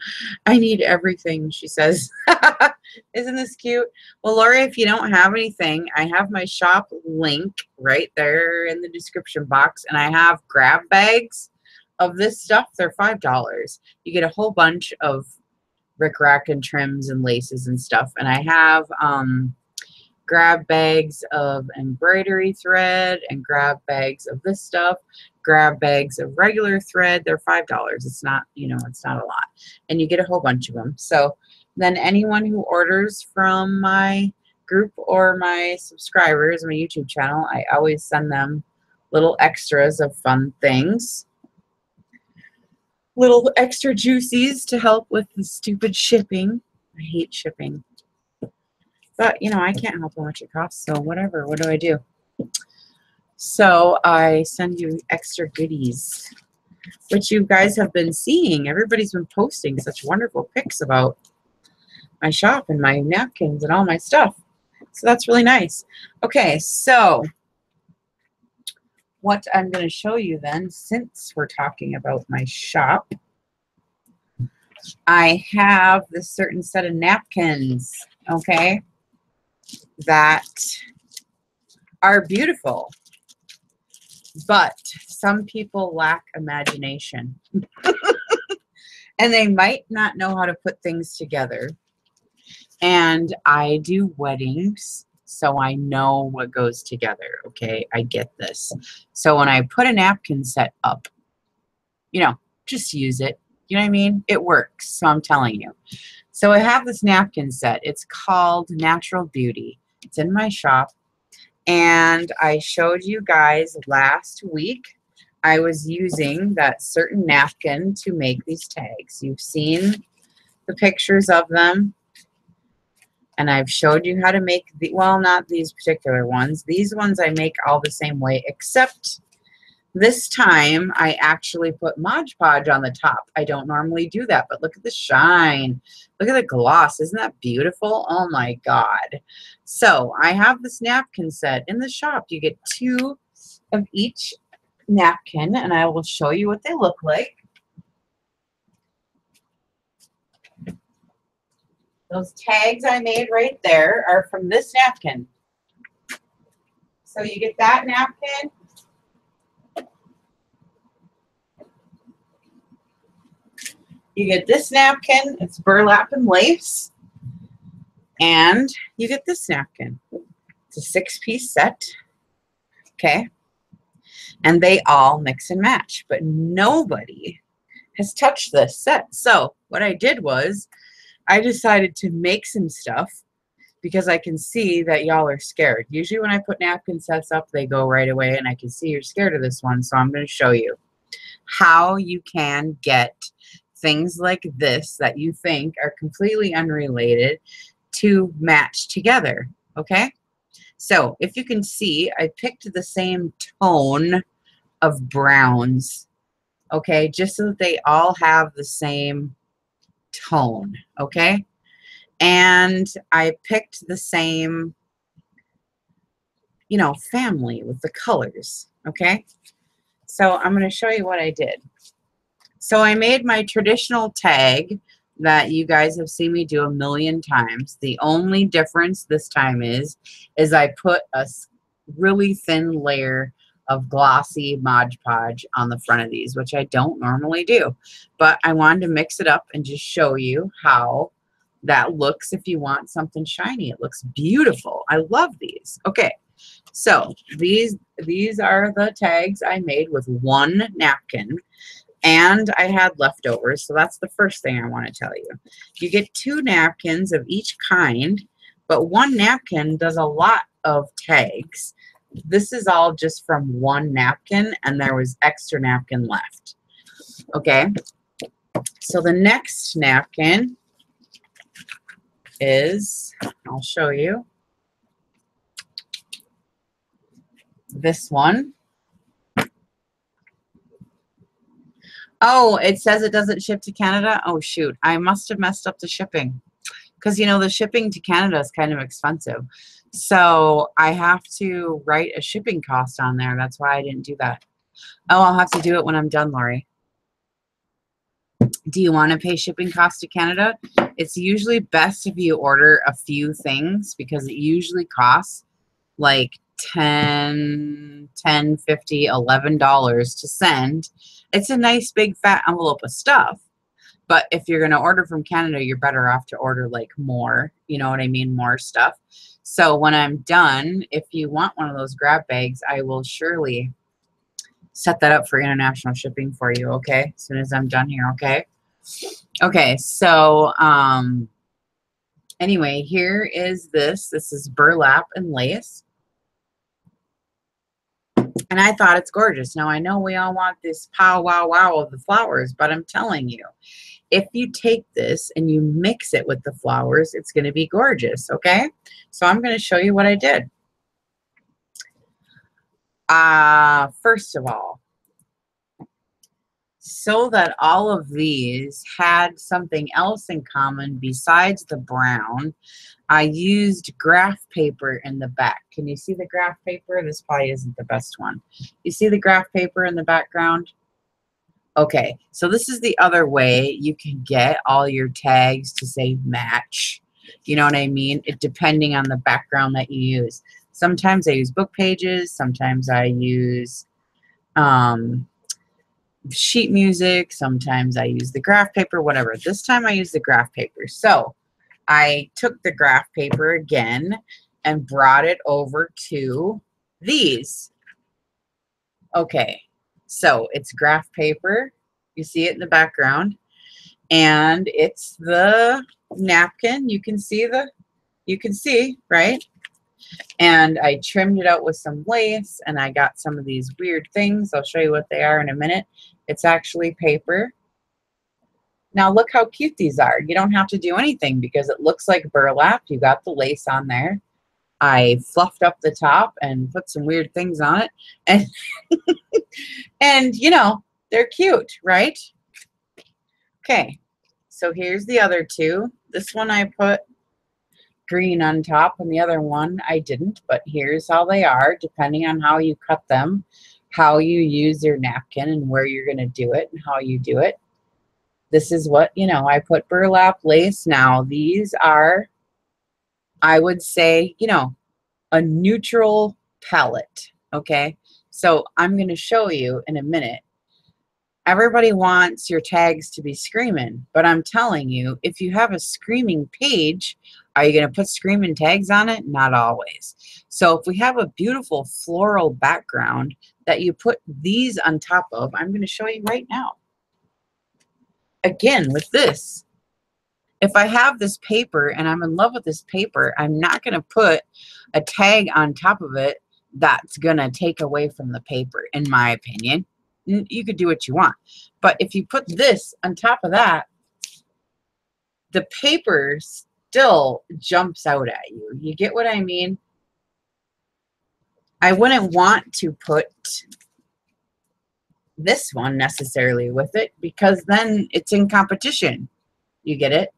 I need everything, she says. Isn't this cute? Well, Lori, if you don't have anything, I have my shop link right there in the description box, and I have grab bags of this stuff. They're $5. You get a whole bunch of rickrack and trims and laces and stuff, and I have grab bags of embroidery thread and grab bags of this stuff, grab bags of regular thread. They're $5. It's not, you know, it's not a lot. And you get a whole bunch of them. So then anyone who orders from my group or my subscribers, my YouTube channel, I always send them little extras of fun things. Little extra juicies to help with the stupid shipping. I hate shipping. But, you know, I can't help how much it costs, so whatever. What do I do? So I send you extra goodies, which you guys have been seeing. Everybody's been posting such wonderful pics about my shop and my napkins and all my stuff. So that's really nice. Okay, so what I'm going to show you then, since we're talking about my shop, I have this certain set of napkins, okay, that are beautiful, but some people lack imagination. And they might not know how to put things together. And I do weddings, so I know what goes together, okay? I get this. So when I put a napkin set up, you know, just use it. You know what I mean? It works, so I'm telling you. So I have this napkin set. It's called Natural Beauty. It's in my shop. And I showed you guys last week I was using that certain napkin to make these tags. You've seen the pictures of them. And I've showed you how to make the, well, not these particular ones. These ones I make all the same way, except this time I actually put Mod Podge on the top. I don't normally do that, but look at the shine. Look at the gloss. Isn't that beautiful? Oh my God. So I have this napkin set in the shop. You get 2 of each napkin, and I will show you what they look like. Those tags I made right there are from this napkin. So you get that napkin. You get this napkin. It's burlap and lace. And you get this napkin. It's a 6-piece set. Okay. And they all mix and match. But nobody has touched this set. So what I did was I decided to make some stuff because I can see that y'all are scared. Usually when I put napkin sets up, they go right away, and I can see you're scared of this one, so I'm going to show you how you can get things like this that you think are completely unrelated to match together, okay? So if you can see, I picked the same tone of browns, okay, just so that they all have the same tone, okay? And I picked the same, you know, family with the colors, okay? So I'm going to show you what I did. So I made my traditional tag that you guys have seen me do a million times. The only difference this time is I put a really thin layer of glossy Mod Podge on the front of these, which I don't normally do. But I wanted to mix it up and just show you how that looks if you want something shiny. It looks beautiful. I love these. Okay, so these are the tags I made with 1 napkin. And I had leftovers, so that's the first thing I want to tell you. You get 2 napkins of each kind, but 1 napkin does a lot of tags. This is all just from 1 napkin, and there was extra napkin left. Okay, so the next napkin is, I'll show you, this one. Oh, it says it doesn't ship to Canada? Oh, shoot. I must have messed up the shipping. Because, you know, the shipping to Canada is kind of expensive. So I have to write a shipping cost on there. That's why I didn't do that. Oh, I'll have to do it when I'm done, Lori. Do you want to pay shipping costs to Canada? It's usually best if you order a few things because it usually costs like $10, $50, $11 to send. It's a nice big fat envelope of stuff. But if you're going to order from Canada, you're better off to order like more, you know what I mean, more stuff. So when I'm done, if you want one of those grab bags, I will surely set that up for international shipping for you, okay? As soon as I'm done here, okay? Okay, so anyway, here is this. This is burlap and lace. And I thought it's gorgeous. Now, I know we all want this pow, wow, wow of the flowers, but I'm telling you, if you take this and you mix it with the flowers, it's going to be gorgeous, okay? So I'm going to show you what I did. First of all, so that all of these had something else in common besides the brown, I used graph paper in the back. Can you see the graph paper? This probably isn't the best one. You see the graph paper in the background? Okay, so this is the other way you can get all your tags to say match. You know what I mean? Depending on the background that you use. Sometimes I use book pages. Sometimes I use sheet music. Sometimes I use the graph paper, whatever. This time I use the graph paper. So I took the graph paper again and brought it over to these. Okay, so it's graph paper. You see it in the background. And it's the napkin. You can see right? And I trimmed it out with some lace, and I got some of these weird things. I'll show you what they are in a minute. It's actually paper. Now look how cute these are. You don't have to do anything because it looks like burlap. You got the lace on there. I fluffed up the top and put some weird things on it. And, and you know, they're cute, right? Okay, so here's the other two. This one I put green on top, and the other one I didn't, but here's how they are, depending on how you cut them, how you use your napkin, and where you're going to do it, and how you do it. This is what, you know, I put burlap lace. Now, these are, I would say, you know, a neutral palette, okay? So I'm going to show you in a minute. Everybody wants your tags to be screaming, but I'm telling you, if you have a screaming page, are you going to put screaming tags on it? Not always. So if we have a beautiful floral background that you put these on top of, I'm going to show you right now. Again, with this, if I have this paper and I'm in love with this paper, I'm not going to put a tag on top of it that's going to take away from the paper, in my opinion. You could do what you want. But if you put this on top of that, the paper still jumps out at you. You get what I mean? I wouldn't want to put this one necessarily with it because then it's in competition. You get it?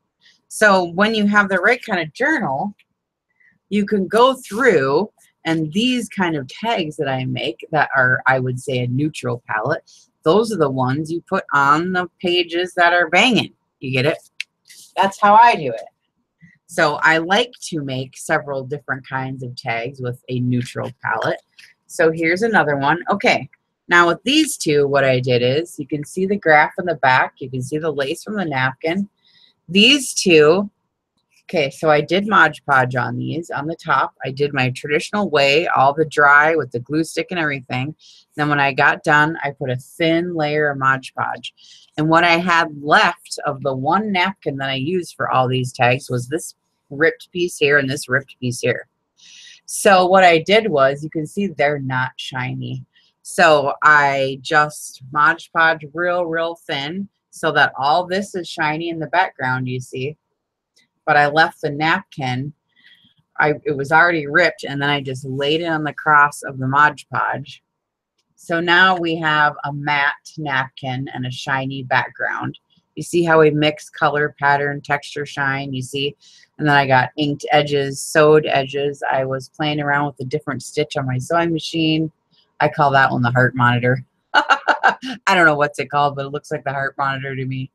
So when you have the right kind of journal, you can go through, and these kind of tags that I make that are, I would say, a neutral palette, those are the ones you put on the pages that are banging. You get it? That's how I do it. So I like to make several different kinds of tags with a neutral palette. So here's another one. Okay, now with these two, what I did is, you can see the graph in the back. You can see the lace from the napkin. These two, okay, so I did Mod Podge on these. On the top, I did my traditional way, all the dry with the glue stick and everything. Then when I got done, I put a thin layer of Mod Podge. And what I had left of the one napkin that I used for all these tags was this ripped piece here and this ripped piece here. So what I did was, you can see they're not shiny. So I just Mod Podge real thin so that all this is shiny in the background, you see. But I left the napkin, it was already ripped, and then I just laid it on the cross of the Mod Podge. So now we have a matte napkin and a shiny background. You see how we mix color, pattern, texture, shine, you see? And then I got inked edges, sewed edges. I was playing around with a different stitch on my sewing machine. I call that one the heart monitor. I don't know what's it called, but it looks like the heart monitor to me.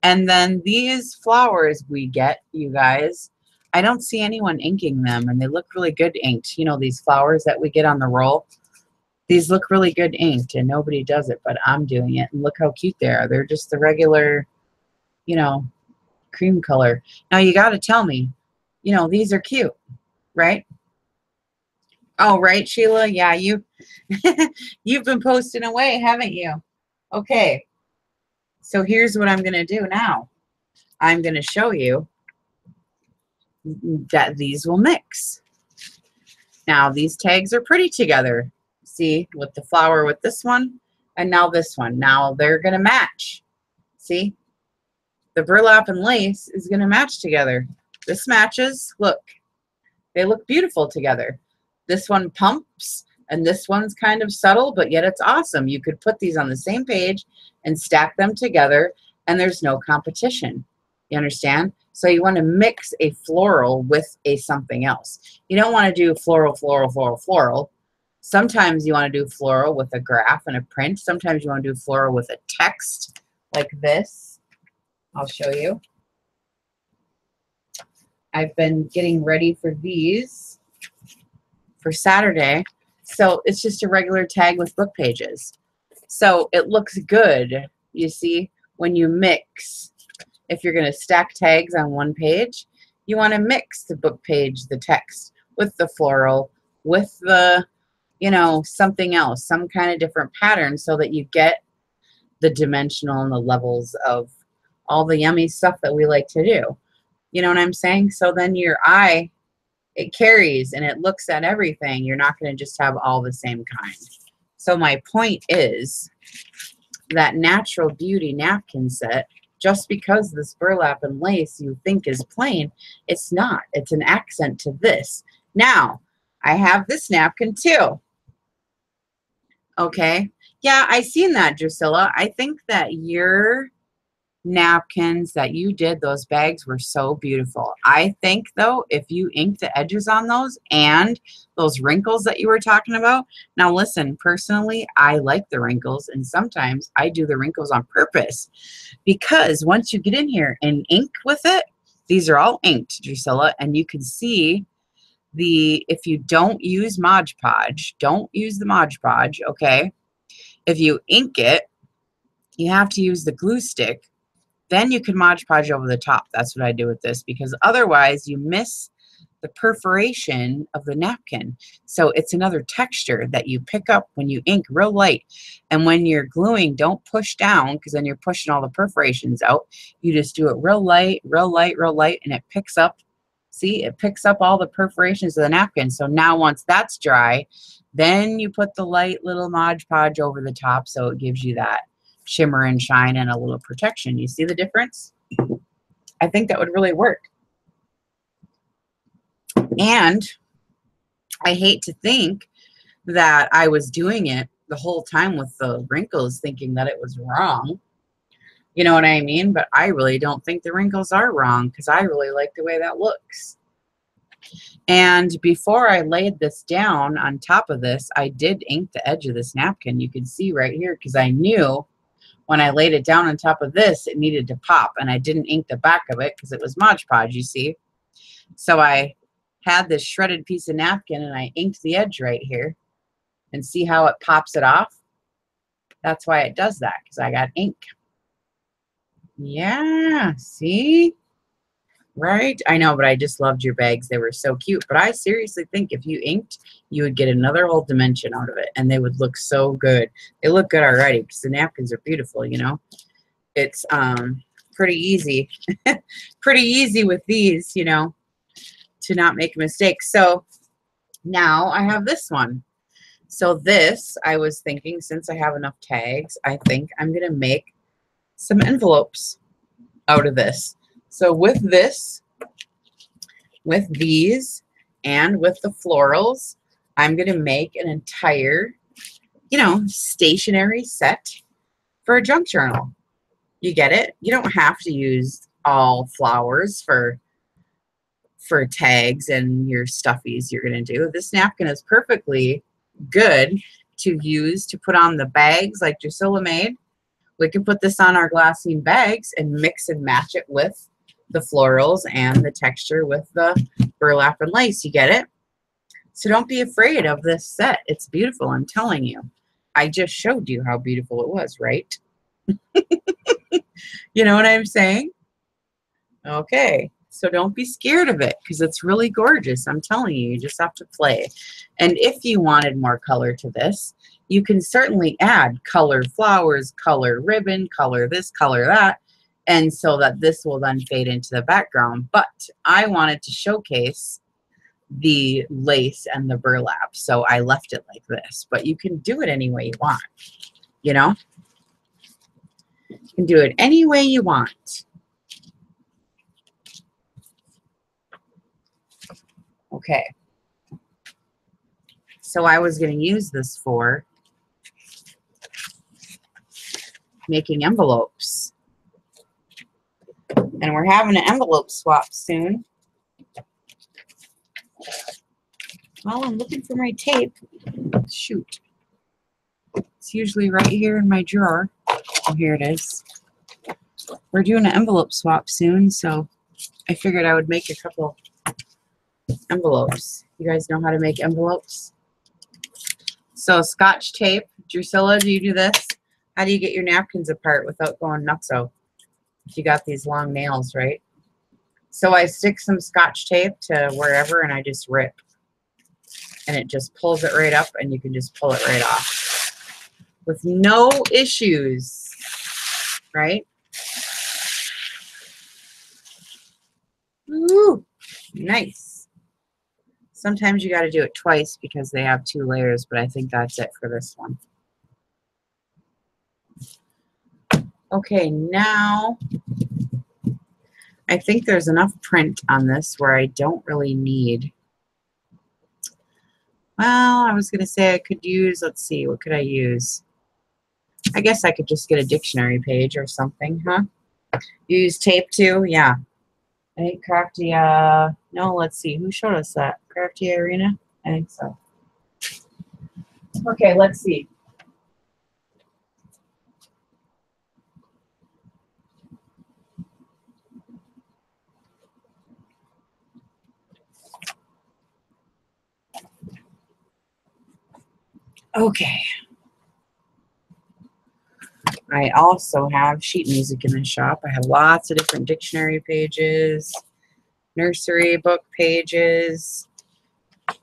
And then these flowers we get, you guys, I don't see anyone inking them, and they look really good inked. You know, these flowers that we get on the roll, these look really good inked, and nobody does it, but I'm doing it. And look how cute they are. They're just the regular, you know, cream color. Now you got to tell me, you know, these are cute, right? Oh, right, Sheila? Yeah, you've been posting away, haven't you? Okay. So here's what I'm going to do now. I'm going to show you that these will mix. Now, these tags are pretty together. See, with the flower with this one, and now this one. Now they're going to match. See? The burlap and lace is going to match together. This matches. Look. They look beautiful together. This one pumps, and this one's kind of subtle, but yet it's awesome. You could put these on the same page and stack them together, and there's no competition. You understand? So you want to mix a floral with a something else. You don't want to do floral, floral, floral, floral. Sometimes you want to do floral with a graph and a print. Sometimes you want to do floral with a text like this. I'll show you. I've been getting ready for these for Saturday. So it's just a regular tag with book pages. So it looks good, you see, when you mix. If you're going to stack tags on one page, you want to mix the book page, the text, with the floral, with the, you know, something else, some kind of different pattern, so that you get the dimensional and the levels of all the yummy stuff that we like to do. You know what I'm saying? So then your eye, it carries and it looks at everything. You're not going to just have all the same kind. So my point is that Natural Beauty napkin set, just because this burlap and lace you think is plain, it's not. It's an accent to this. Now, I have this napkin too. Okay. Yeah, I seen that, Drusilla. I think that your napkins that you did, those bags were so beautiful. I think, though, if you ink the edges on those and those wrinkles that you were talking about, now listen, personally, I like the wrinkles, and sometimes I do the wrinkles on purpose, because once you get in here and ink with it, these are all inked, Drusilla, and you can see if you don't use Mod Podge, don't use the Mod Podge, okay? If you ink it, you have to use the glue stick. Then you can Mod Podge over the top. That's what I do with this, because otherwise you miss the perforation of the napkin. So it's another texture that you pick up when you ink real light. And when you're gluing, don't push down, because then you're pushing all the perforations out. You just do it real light, real light, real light, and it picks up. See, it picks up all the perforations of the napkin. So now once that's dry, then you put the light little Mod Podge over the top, so it gives you that shimmer and shine and a little protection. You see the difference? I think that would really work. And I hate to think that I was doing it the whole time with the wrinkles, thinking that it was wrong. You know what I mean? But I really don't think the wrinkles are wrong, because I really like the way that looks. And before I laid this down on top of this, I did ink the edge of this napkin. You can see right here, because I knew when I laid it down on top of this, it needed to pop, and I didn't ink the back of it because it was Mod Podge, you see. So I had this shredded piece of napkin, and I inked the edge right here, and see how it pops it off? That's why it does that, because I got ink. Yeah, see? Right? I know, but I just loved your bags. They were so cute. But I seriously think if you inked, you would get another whole dimension out of it, and they would look so good. They look good already, because the napkins are beautiful, you know? It's pretty easy. Pretty easy with these, you know, to not make a mistake. So now I have this one. So this, I was thinking, since I have enough tags, I think I'm going to make some envelopes out of this. So with this, with these, and with the florals, I'm going to make an entire, you know, stationery set for a junk journal. You get it? You don't have to use all flowers for tags and your stuffies you're going to do. This napkin is perfectly good to use to put on the bags like Drusilla made. We can put this on our glassine bags and mix and match it with the florals and the texture with the burlap and lace. You get it? So don't be afraid of this set. It's beautiful, I'm telling you. I just showed you how beautiful it was, right? You know what I'm saying? Okay. So don't be scared of it, because it's really gorgeous. I'm telling you, you just have to play. And if you wanted more color to this, you can certainly add color flowers, color ribbon, color this, color that, and so that this will then fade into the background. But I wanted to showcase the lace and the burlap, so I left it like this. But you can do it any way you want, you know? You can do it any way you want. Okay. So I was going to use this for making envelopes. And we're having an envelope swap soon. Well, I'm looking for my tape. Shoot. It's usually right here in my drawer. Oh, here it is. We're doing an envelope swap soon, so I figured I would make a couple envelopes. You guys know how to make envelopes? So Scotch tape. Drusilla, do you do this? How do you get your napkins apart without going nutso? If you got these long nails, right? So I stick some Scotch tape to wherever, and I just rip. And it just pulls it right up, and you can just pull it right off with no issues, right? Ooh, nice. Sometimes you got to do it twice because they have 2 layers, but I think that's it for this one. Okay, now I think there's enough print on this where I don't really need. Well, I was going to say I could use, let's see, what could I use? I guess I could just get a dictionary page or something, huh? You use tape too? Yeah. I think Crafty, no, let's see. Who showed us that? Crafty Irina? I think so. Okay, let's see. Okay. I also have sheet music in the shop. I have lots of different dictionary pages, nursery book pages,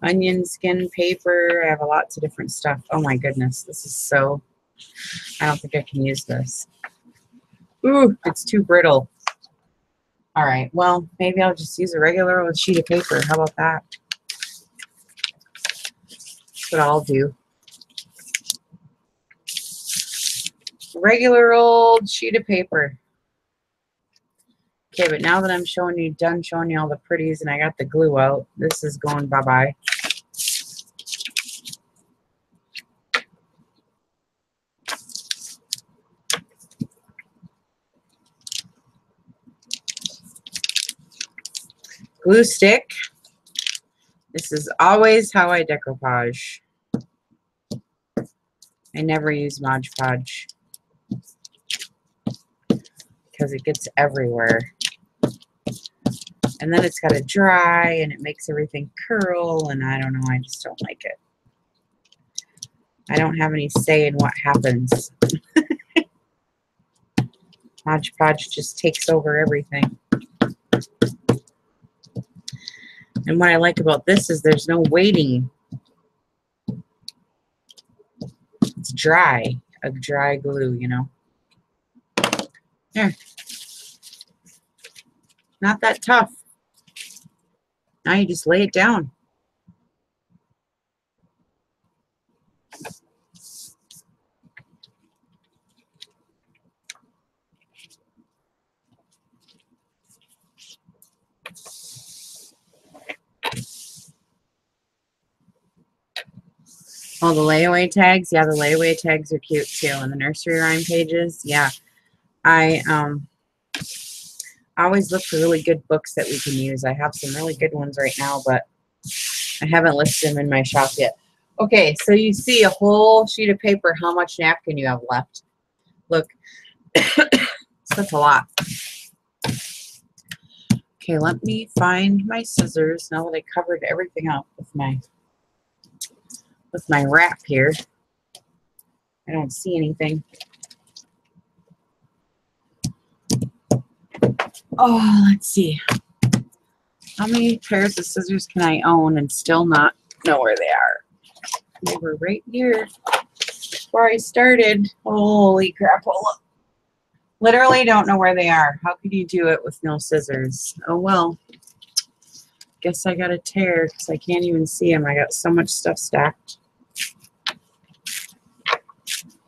onion skin paper. I have lots of different stuff. Oh my goodness, this is so, I don't think I can use this. Ooh, it's too brittle. All right, well, maybe I'll just use a regular old sheet of paper. How about that? That's what I'll do. Regular old sheet of paper. Okay, but now that I'm done showing you all the pretties and I got the glue out, this is going bye-bye. Glue stick. This is always how I decoupage. I never use Mod Podge because it gets everywhere. And then it's got to dry and it makes everything curl, and I don't know, I just don't like it. I don't have any say in what happens. Mod Podge just takes over everything. And what I like about this is there's no waiting. It's dry, a dry glue, you know. There. Not that tough. Now you just lay it down. Oh, the layaway tags. Yeah, the layaway tags are cute too. And the nursery rhyme pages. Yeah. I always look for really good books that we can use. I have some really good ones right now, but I haven't listed them in my shop yet. Okay, so you see a whole sheet of paper, how much napkin you have left. Look, that's a lot. Okay, let me find my scissors now that I covered everything up with my wrap here. I don't see anything. Oh, let's see. How many pairs of scissors can I own and still not know where they are? They were right here where I started. Holy crap. Literally don't know where they are. How could you do it with no scissors? Oh, well. Guess I got to tear because I can't even see them. I got so much stuff stacked.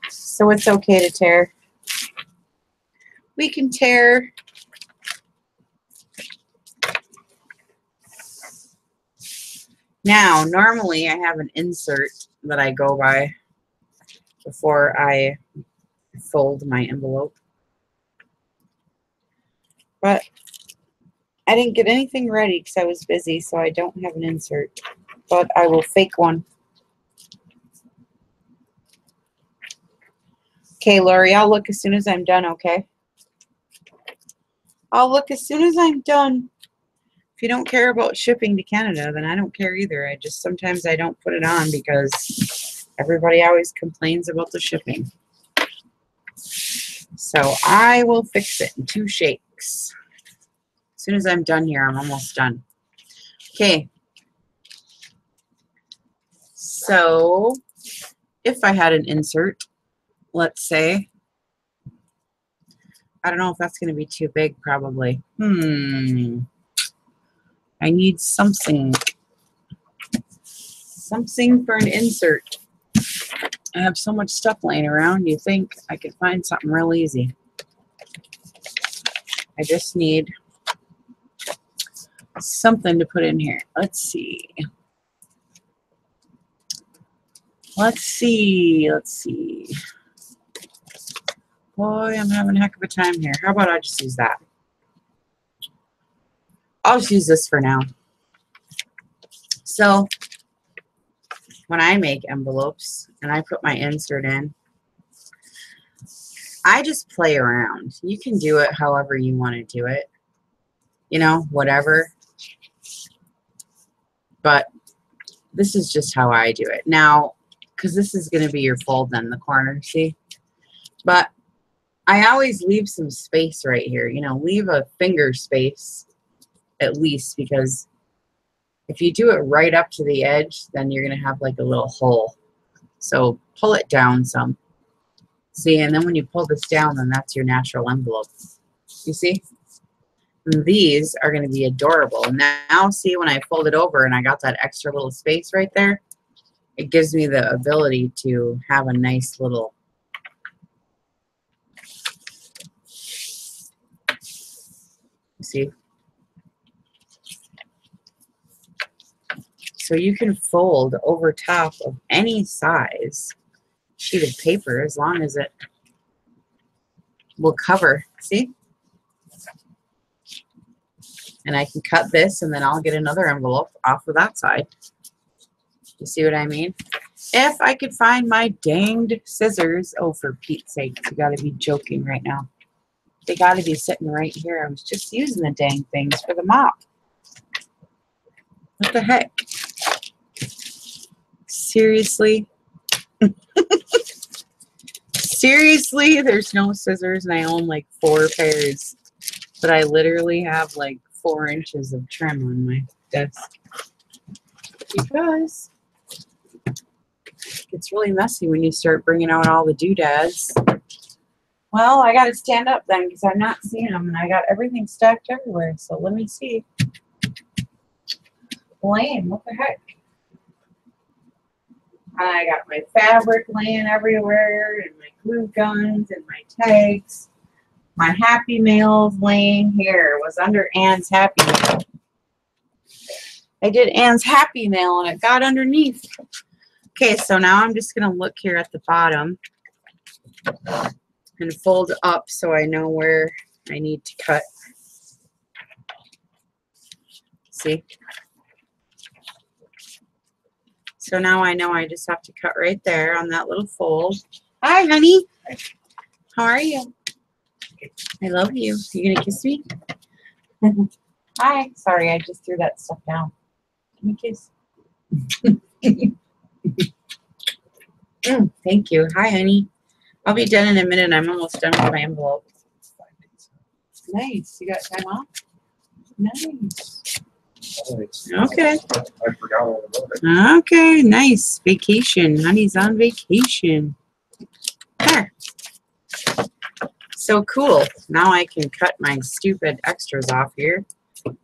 So it's okay to tear. We can tear. Now, normally I have an insert that I go by before I fold my envelope. But I didn't get anything ready because I was busy, so I don't have an insert. But I will fake one. Okay, Lori, I'll look as soon as I'm done, okay? I'll look as soon as I'm done. If you don't care about shipping to Canada, then I don't care either. Sometimes I don't put it on because everybody always complains about the shipping. So I will fix it in 2 shakes. As soon as I'm done here, I'm almost done. Okay. So if I had an insert, let's say, I don't know if that's going to be too big, probably. I need something. Something for an insert. I have so much stuff laying around, you think I could find something real easy. I just need something to put in here. Let's see. Let's see. Let's see. Boy, I'm having a heck of a time here. How about I just use that? I'll just use this for now. So, when I make envelopes and I put my insert in, I just play around. You can do it however you want to do it. You know, whatever. But this is just how I do it. Now, because this is going to be your fold in the corner, see? But I always leave some space right here. You know, leave a finger space at least, because if you do it right up to the edge, then you're going to have like a little hole. So pull it down some. See, and then when you pull this down, then that's your natural envelope. You see? And these are going to be adorable. Now, see, when I fold it over and I got that extra little space right there, it gives me the ability to have a nice little see. So you can fold over top of any size sheet of paper as long as it will cover. See? And I can cut this and then I'll get another envelope off of that side. You see what I mean? If I could find my danged scissors. Oh, for Pete's sake, you got to be joking right now. They got to be sitting right here. I was just using the dang things for the mop. What the heck? Seriously? Seriously? There's no scissors and I own like 4 pairs. But I literally have like 4 inches of trim on my desk. Because it's really messy when you start bringing out all the doodads. Well, I got to stand up then because I'm not seeing them and I got everything stacked everywhere. So let me see. Lame, what the heck? I got my fabric laying everywhere and my glue guns and my tags. My Happy Mail's laying here. It was under Anne's Happy Mail. I did Anne's Happy Mail and it got underneath. Okay, so now I'm just going to look here at the bottom and fold up so I know where I need to cut. See? So now I know I just have to cut right there on that little fold. Hi, honey. How are you? I love you. You gonna kiss me? Hi. Sorry, I just threw that stuff down. Give me a kiss. Thank you. Hi, honey. I'll be done in a minute. I'm almost done with my envelope. Nice. You got time off? Nice. Okay. I forgot all about it. Okay, nice. Vacation. Honey's on vacation. There. So cool. Now I can cut my stupid extras off here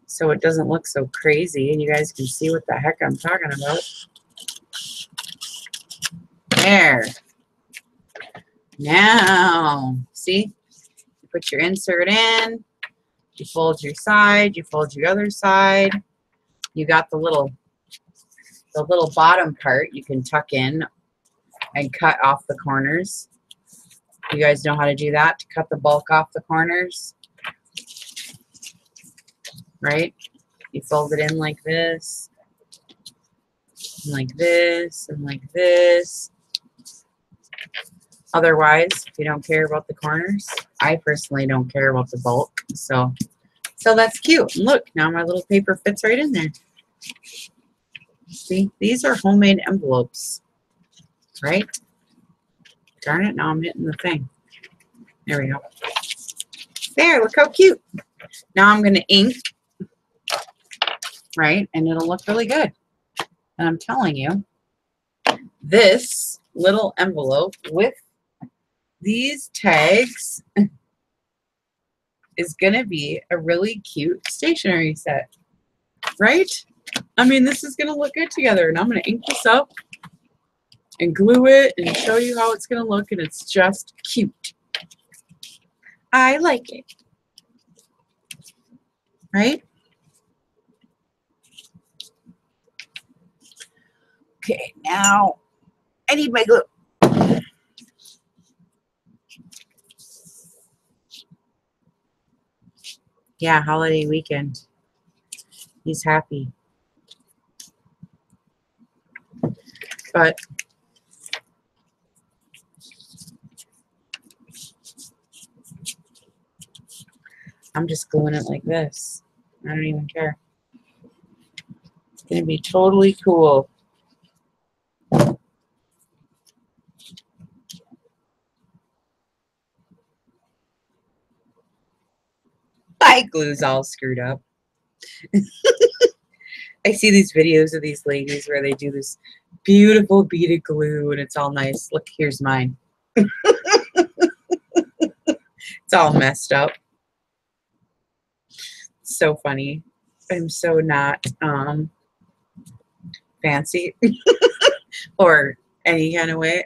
so it doesn't look so crazy and you guys can see what the heck I'm talking about. There. Now, see? You put your insert in, you fold your side, you fold your other side. You got the little bottom part you can tuck in and cut off the corners. You guys know how to do that, to cut the bulk off the corners, right? You fold it in like this, and like this, and like this. Otherwise, if you don't care about the corners, I personally don't care about the bulk, so that's cute. And look, now my little paper fits right in there. See, these are homemade envelopes, right? Darn it, now I'm hitting the thing. There we go. There, look how cute. Now I'm going to ink, right? And it'll look really good. And I'm telling you, this little envelope with these tags is going to be a really cute stationery set. Right? I mean, this is going to look good together. And I'm going to ink this up and glue it and show you how it's going to look. And it's just cute. I like it. Right? Okay, now I need my glue. Yeah, holiday weekend. He's happy. But I'm just gluing it like this. I don't even care. It's going to be totally cool. My glue's all screwed up. I see these videos of these ladies where they do this beautiful beaded glue and it's all nice. Look, here's mine. It's all messed up. So funny. I'm so not fancy or any kind of way.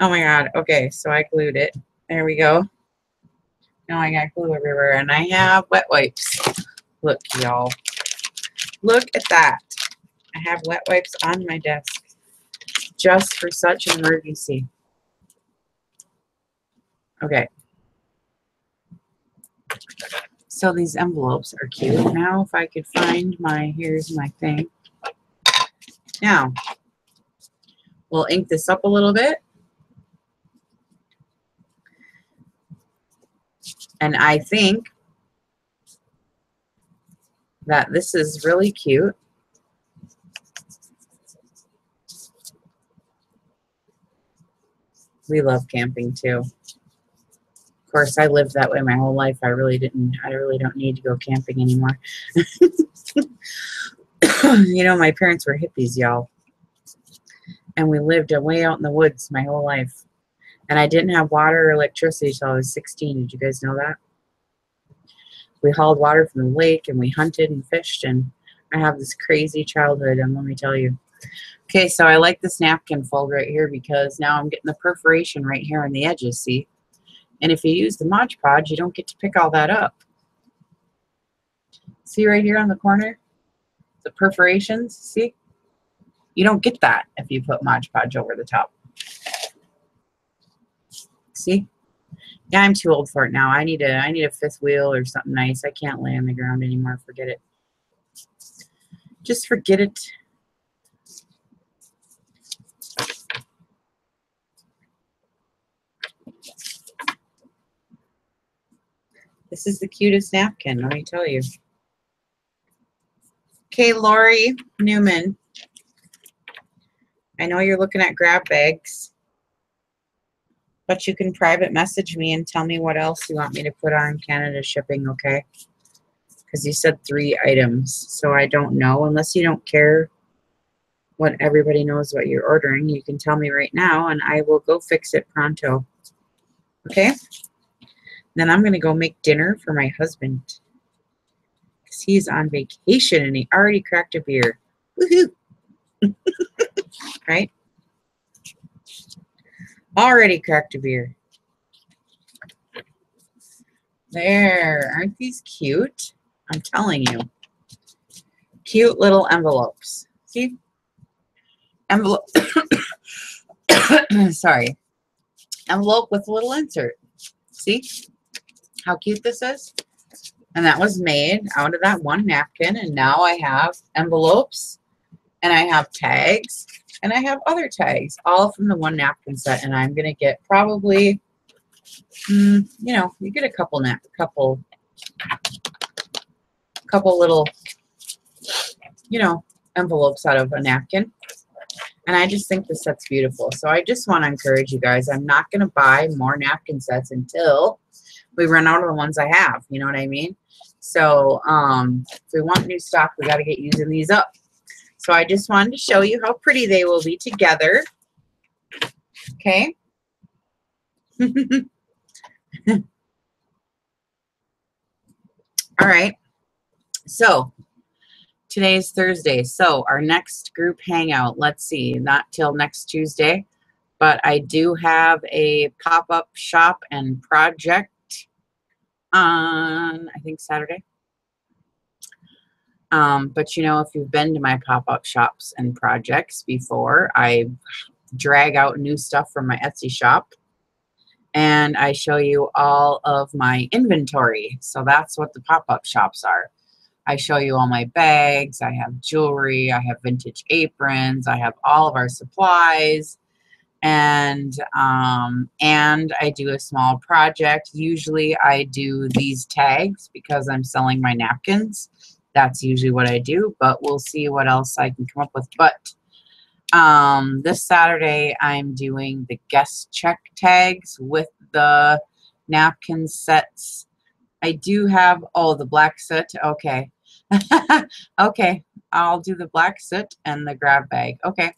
Oh my god. Okay, so I glued it. There we go. Now I got glue everywhere and I have wet wipes. Look, y'all. Look at that. I have wet wipes on my desk just for such an emergency. Okay. So these envelopes are cute. Now if I could find my, here's my thing. Now, we'll ink this up a little bit. And I think that this is really cute. We love camping too. Of course, I lived that way my whole life. I really don't need to go camping anymore. You know, my parents were hippies, y'all. And we lived way out in the woods my whole life. And I didn't have water or electricity until I was 16. Did you guys know that? We hauled water from the lake and we hunted and fished. And I have this crazy childhood, and let me tell you. Okay, so I like this napkin fold right here because now I'm getting the perforation right here on the edges, see? And if you use the Mod Podge, you don't get to pick all that up. See right here on the corner? The perforations, see? You don't get that if you put Mod Podge over the top. See? Yeah, I'm too old for it now. I need a fifth wheel or something nice. I can't lay on the ground anymore. Forget it. Just forget it. This is the cutest napkin, let me tell you. Okay, Lori Newman. I know you're looking at grab bags, but you can private message me and tell me what else you want me to put on Canada shipping, okay? Because you said 3 items, so I don't know. Unless you don't care what everybody knows what you're ordering, you can tell me right now, and I will go fix it pronto. Okay? Then I'm going to go make dinner for my husband. Because he's on vacation, and he already cracked a beer. Woohoo! Right? Already cracked a beer. There. Aren't these cute? I'm telling you. Cute little envelopes. See? Envelope. Sorry. Envelope with a little insert. See how cute this is? And that was made out of that one napkin. And now I have envelopes. And I have tags. And I have other tags. All from the one napkin set. And I'm going to get probably, you know, you get a couple little, you know, envelopes out of a napkin. And I just think the set's beautiful. So I just want to encourage you guys. I'm not going to buy more napkin sets until we run out of the ones I have. You know what I mean? So if we want new stock, we got to get using these up. So I just wanted to show you how pretty they will be together. Okay. All right. So Today's Thursday, so our next group hangout, let's see, not till next Tuesday, but I do have a pop-up shop and project on, I think, Saturday. But you know, if you've been to my pop-up shops and projects before, I drag out new stuff from my Etsy shop and I show you all of my inventory. So that's what the pop-up shops are. I show you all my bags, I have jewelry, I have vintage aprons, I have all of our supplies, and I do a small project. Usually I do these tags because I'm selling my napkins. That's usually what I do, but we'll see what else I can come up with. But this Saturday I'm doing the guest check tags with the napkin sets. I do have, oh, the black soot, okay. Okay, I'll do the black soot and the grab bag. Okay,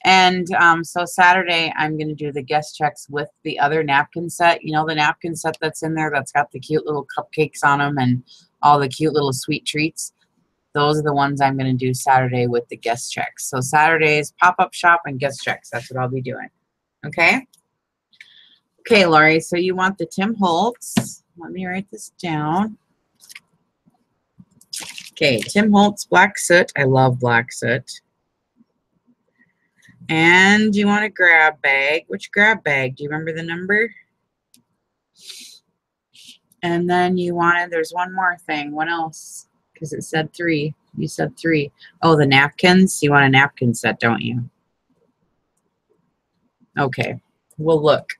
and so Saturday I'm going to do the guest checks with the other napkin set. You know, the napkin set that's in there that's got the cute little cupcakes on them and all the cute little sweet treats. Those are the ones I'm going to do Saturday with the guest checks. So Saturday's pop-up shop and guest checks. That's what I'll be doing. Okay? Okay, Lori, so you want the Tim Holtz. Let me write this down. Okay, Tim Holtz black soot. I love black soot. And you want a grab bag. Which grab bag? Do you remember the number? And then you wanted, there's one more thing. What else? Because it said 3. You said 3. Oh, the napkins. You want a napkin set, don't you? Okay, we'll look.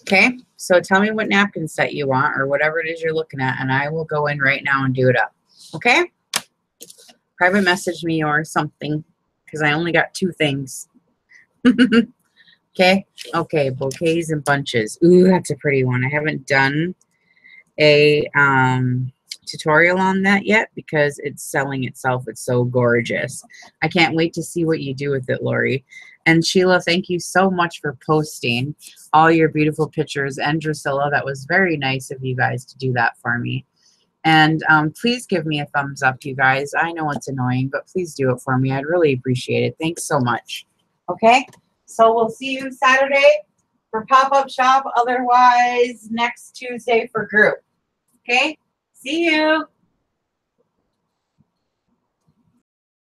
Okay, so tell me what napkin set you want or whatever it is you're looking at, and I will go in right now and do it up. Okay? Private message me or something, because I only got 2 things. Okay? Okay, bouquets and bunches. Ooh, that's a pretty one. I haven't done a tutorial on that yet because it's selling itself. It's so gorgeous. I can't wait to see what you do with it, Lori. And Sheila, thank you so much for posting all your beautiful pictures. And Drusilla, that was very nice of you guys to do that for me. And please give me a thumbs up, you guys. I know it's annoying, but please do it for me. I'd really appreciate it. Thanks so much. Okay? So we'll see you Saturday for pop-up shop. Otherwise, next Tuesday for group. Okay? See you.